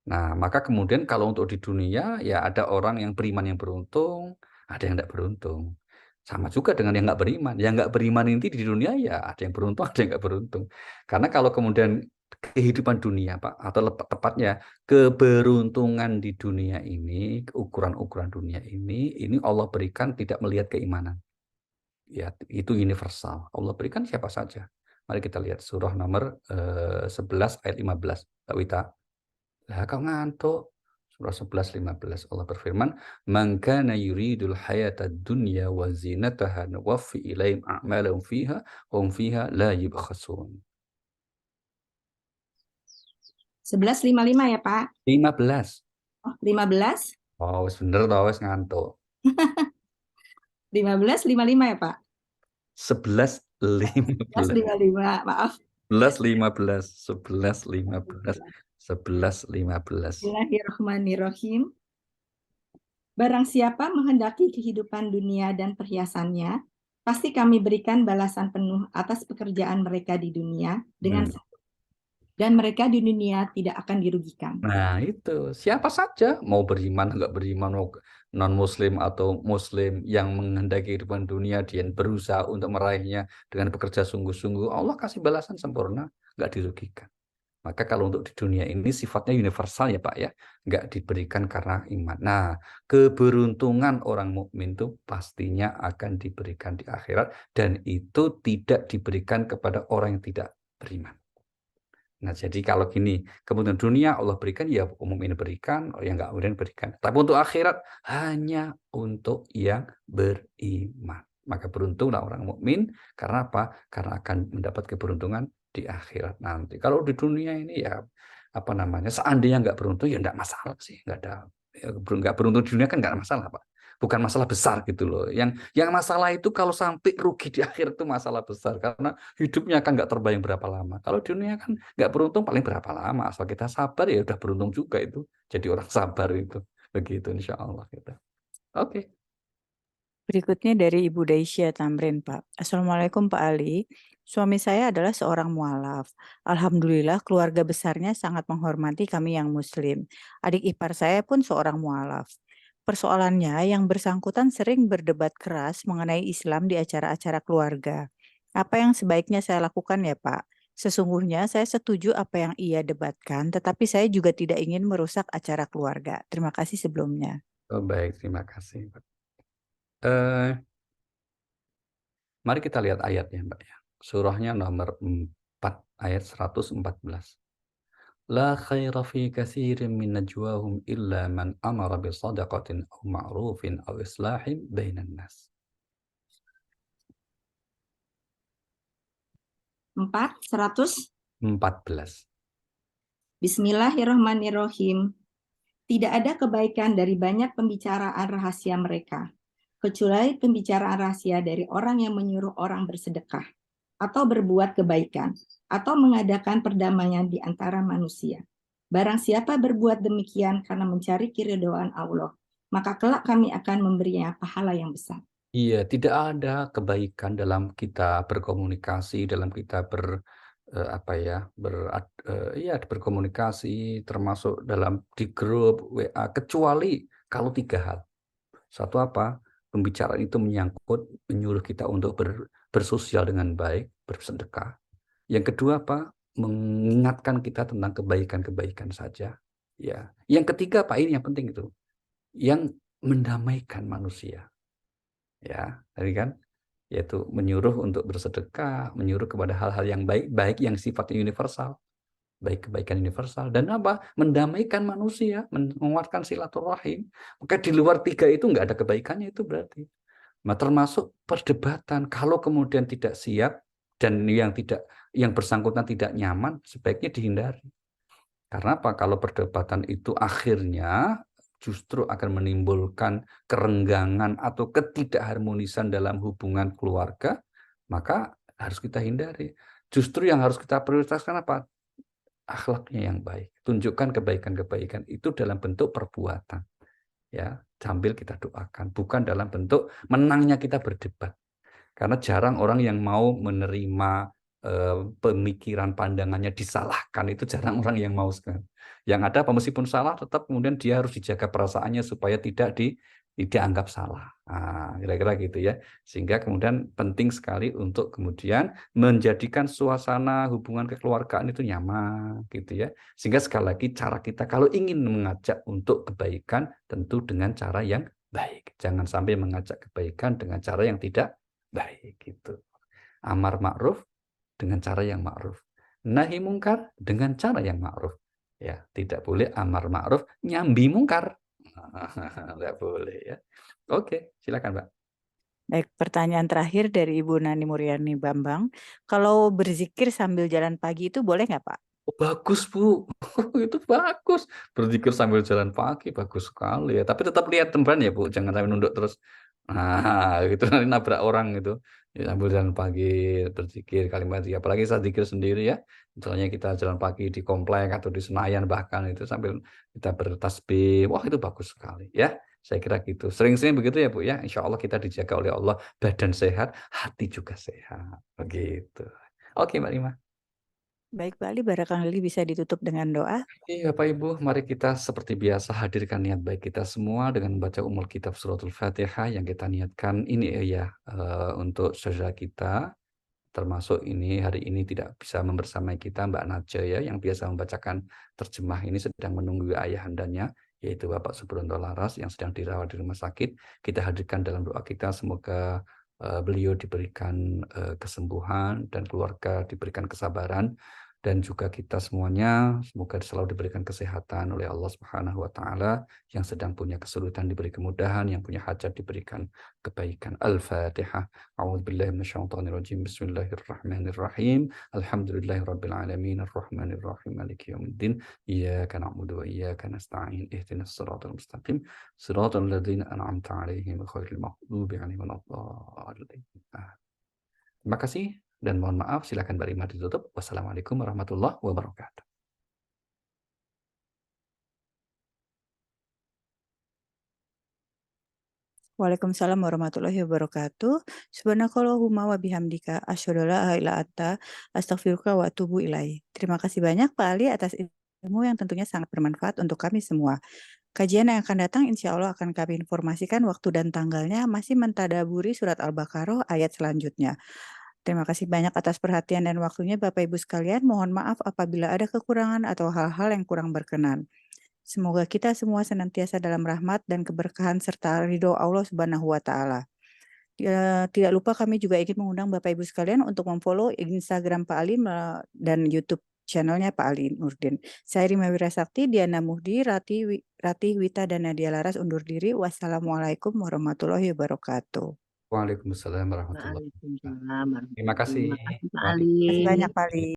Nah, maka kemudian kalau untuk di dunia, ya ada orang yang beriman yang beruntung, ada yang tidak beruntung. Sama juga dengan yang nggak beriman. Yang nggak beriman ini di dunia ya ada yang beruntung, ada yang nggak beruntung. Karena kalau kemudian kehidupan dunia, Pak, atau tepatnya keberuntungan di dunia ini, ukuran-ukuran dunia ini Allah berikan tidak melihat keimanan. Ya, itu universal. Allah berikan siapa saja. Mari kita lihat surah nomor 11 ayat 15. Mbak Wita. Lah kau ngantuk. Surah 11 15 Allah berfirman, "Man kana yuridul hayatad dunya wa zinataha nuwaffi ilaihim a'malahum fiha wa hum fiha la yubkhasun." 11:55 ya, Pak. 15. Oh, 15. Oh, wis bener toh, wis ngantuk. 15:55 ya, Pak. 11:15. 11:55, maaf. 11:15. 11:15. 11:15. Bismillahirrahmanirrahim. Barang siapa menghendaki kehidupan dunia dan perhiasannya, pasti kami berikan balasan penuh atas pekerjaan mereka di dunia dengan dan mereka di dunia tidak akan dirugikan. Nah, itu siapa saja mau beriman enggak beriman, mau non muslim atau muslim yang menghendaki kehidupan dunia, dia berusaha untuk meraihnya dengan bekerja sungguh-sungguh, Allah kasih balasan sempurna, enggak dirugikan. Maka kalau untuk di dunia ini sifatnya universal ya Pak ya, enggak diberikan karena iman. Nah, keberuntungan orang mukmin itu pastinya akan diberikan di akhirat, dan itu tidak diberikan kepada orang yang tidak beriman. Nah, jadi kalau gini, kemudian dunia Allah berikan, ya mukmin berikan, yang enggak mukmin berikan. Tapi untuk akhirat hanya untuk yang beriman. Maka beruntunglah orang mukmin, karena apa? Karena akan mendapat keberuntungan di akhirat nanti. Kalau di dunia ini ya apa namanya? Seandainya enggak beruntung ya enggak masalah sih, enggak ada enggak beruntung di dunia kan enggak masalah, Pak. Bukan masalah besar gitu loh. Yang masalah itu kalau sampai rugi di akhir itu masalah besar, karena hidupnya kan enggak terbayang berapa lama. Kalau di dunia kan enggak beruntung paling berapa lama, asal kita sabar ya udah beruntung juga itu. Jadi orang sabar itu. Begitu insyaallah gitu. Oke. Berikutnya dari Ibu Daisya Tamrin, Pak. Assalamualaikum Pak Ali. Suami saya adalah seorang mualaf. Alhamdulillah keluarga besarnya sangat menghormati kami yang muslim. Adik ipar saya pun seorang mualaf. Persoalannya yang bersangkutan sering berdebat keras mengenai Islam di acara-acara keluarga. Apa yang sebaiknya saya lakukan ya Pak? Sesungguhnya saya setuju apa yang ia debatkan, tetapi saya juga tidak ingin merusak acara keluarga. Terima kasih sebelumnya. Oh, baik, terima kasih. Mari kita lihat ayatnya, Mbak ya. Surahnya nomor 4 ayat 114. La khaira fi katsirin min najwahum illa man amara bi shadaqatin aw ma'rufin aw islahin bainan nas. 114. Bismillahirrahmanirrahim. Tidak ada kebaikan dari banyak pembicaraan rahasia mereka, kecuali pembicaraan rahasia dari orang yang menyuruh orang bersedekah, atau berbuat kebaikan, atau mengadakan perdamaian di antara manusia. Barang siapa berbuat demikian karena mencari keridhaan Allah, maka kelak kami akan memberinya pahala yang besar. Iya, tidak ada kebaikan dalam kita berkomunikasi, dalam kita berkomunikasi, termasuk dalam di grup WA, kecuali kalau 3 hal. Satu apa? Pembicaraan itu menyuruh kita untuk bersosial dengan baik, bersedekah. Yang kedua apa? Mengingatkan kita tentang kebaikan-kebaikan saja. Ya. Yang ketiga Pak, ini yang penting itu, yang mendamaikan manusia. Ya, tadi kan, yaitu menyuruh untuk bersedekah, menyuruh kepada hal-hal yang baik yang sifatnya universal, baik kebaikan universal, dan apa? Mendamaikan manusia, menguatkan silaturahim. Maka di luar 3 itu nggak ada kebaikannya itu berarti. Nah, termasuk perdebatan, kalau kemudian tidak siap dan yang bersangkutan tidak nyaman, sebaiknya dihindari. Karena apa? Kalau perdebatan itu akhirnya justru akan menimbulkan kerenggangan atau ketidakharmonisan dalam hubungan keluarga, maka harus kita hindari. Justru yang harus kita prioritaskan apa? Akhlaknya yang baik. Tunjukkan kebaikan-kebaikan itu dalam bentuk perbuatan. Ya, sambil kita doakan, bukan dalam bentuk menangnya kita berdebat. Karena jarang orang yang mau menerima pemikiran pandangannya disalahkan, itu jarang orang yang mau sekali. Yang ada apa meskipun salah tetap kemudian dia harus dijaga perasaannya supaya tidak dianggap salah. Nah, kira-kira gitu ya. Sehingga kemudian penting sekali untuk kemudian menjadikan suasana hubungan kekeluargaan itu nyaman gitu ya. Sehingga sekali lagi cara kita kalau ingin mengajak untuk kebaikan tentu dengan cara yang baik. Jangan sampai mengajak kebaikan dengan cara yang tidak baik gitu. Amar ma'ruf dengan cara yang ma'ruf. Nahi mungkar dengan cara yang ma'ruf. Ya, tidak boleh amar ma'ruf nyambi mungkar. Enggak boleh ya. Oke, silakan, Mbak. Baik, pertanyaan terakhir dari Ibu Nani Muryani Bambang. Kalau berzikir sambil jalan pagi itu boleh nggak, Pak? Oh, bagus, Bu. Itu bagus. Berzikir sambil jalan pagi bagus sekali ya. Tapi tetap lihat tembakan ya, Bu. Jangan sampai nunduk terus. Nah, gitu nanti nabrak orang gitu. Ya, sambil jalan pagi berzikir kalimat zikir. Apalagi saat zikir sendiri ya. Misalnya kita jalan pagi di komplek atau di Senayan bahkan itu sambil kita bertasbih. Wah, itu bagus sekali ya. Saya kira gitu. Sering-sering begitu ya, Bu ya. Insya Allah kita dijaga oleh Allah. Badan sehat, hati juga sehat. Begitu. Oke, Mbak Lima. Baik, Pak Ali, barangkali bisa ditutup dengan doa. Iya, Bapak Ibu, mari kita seperti biasa hadirkan niat baik kita semua dengan membaca Ummul Kitab Suratul Fatihah yang kita niatkan ini ya untuk saudara kita, termasuk ini hari ini tidak bisa membersamai kita Mbak Naja ya yang biasa membacakan terjemah ini sedang menunggu ayahandanya yaitu Bapak Subronto Laras yang sedang dirawat di rumah sakit. Kita hadirkan dalam doa kita semoga beliau diberikan kesembuhan dan keluarga diberikan kesabaran. Dan juga kita semuanya semoga selalu diberikan kesehatan oleh Allah Subhanahu wa taala, yang sedang punya kesulitan diberi kemudahan, yang punya hajat diberikan kebaikan. Al-Fatihah. A'udzubillahi minasyaitonirrajim. Bismillahirrahmanirrahim. Alhamdulillahirabbil alamin arrahmanirrahim maliki yaumiddin. Iyyaka na'budu wa iyyaka nasta'in. Ihdinas siratal mustaqim. Siratal ladzina an'amta 'alaihim ghairil maghdubi 'alaihim waladdallin. Terima kasih. Dan mohon maaf, silakan Mbak Rima ditutup. Wassalamualaikum warahmatullahi wabarakatuh. Waalaikumsalam warahmatullahi wabarakatuh. Subhanakallahumma wa bihamdika asyhadu an la ilaha illa anta astaghfiruka wa atubu ilaik. Terima kasih banyak Pak Ali atas ilmu yang tentunya sangat bermanfaat untuk kami semua. Kajian yang akan datang insya Allah akan kami informasikan waktu dan tanggalnya masih mentadaburi surat Al-Baqarah ayat selanjutnya. Terima kasih banyak atas perhatian dan waktunya Bapak Ibu sekalian. Mohon maaf apabila ada kekurangan atau hal-hal yang kurang berkenan. Semoga kita semua senantiasa dalam rahmat dan keberkahan serta ridho Allah Subhanahu wa taala. Tidak lupa kami juga ingin mengundang Bapak Ibu sekalian untuk memfollow Instagram Pak Ali dan YouTube channelnya Pak Ali Nurdin. Saya Rima Wirasakti, Diana Muhdi, Ratih Wita dan Nadia Laras undur diri. Wassalamualaikum warahmatullahi wabarakatuh. Waalaikumsalam warahmatullahi wabarakatuh. Waalaikumsalam warahmatullahi Terima kasih. wabarakatuh. Terima kasih Pak Waalaikumsalam. Ali. Terima kasih banyak Pak Ali.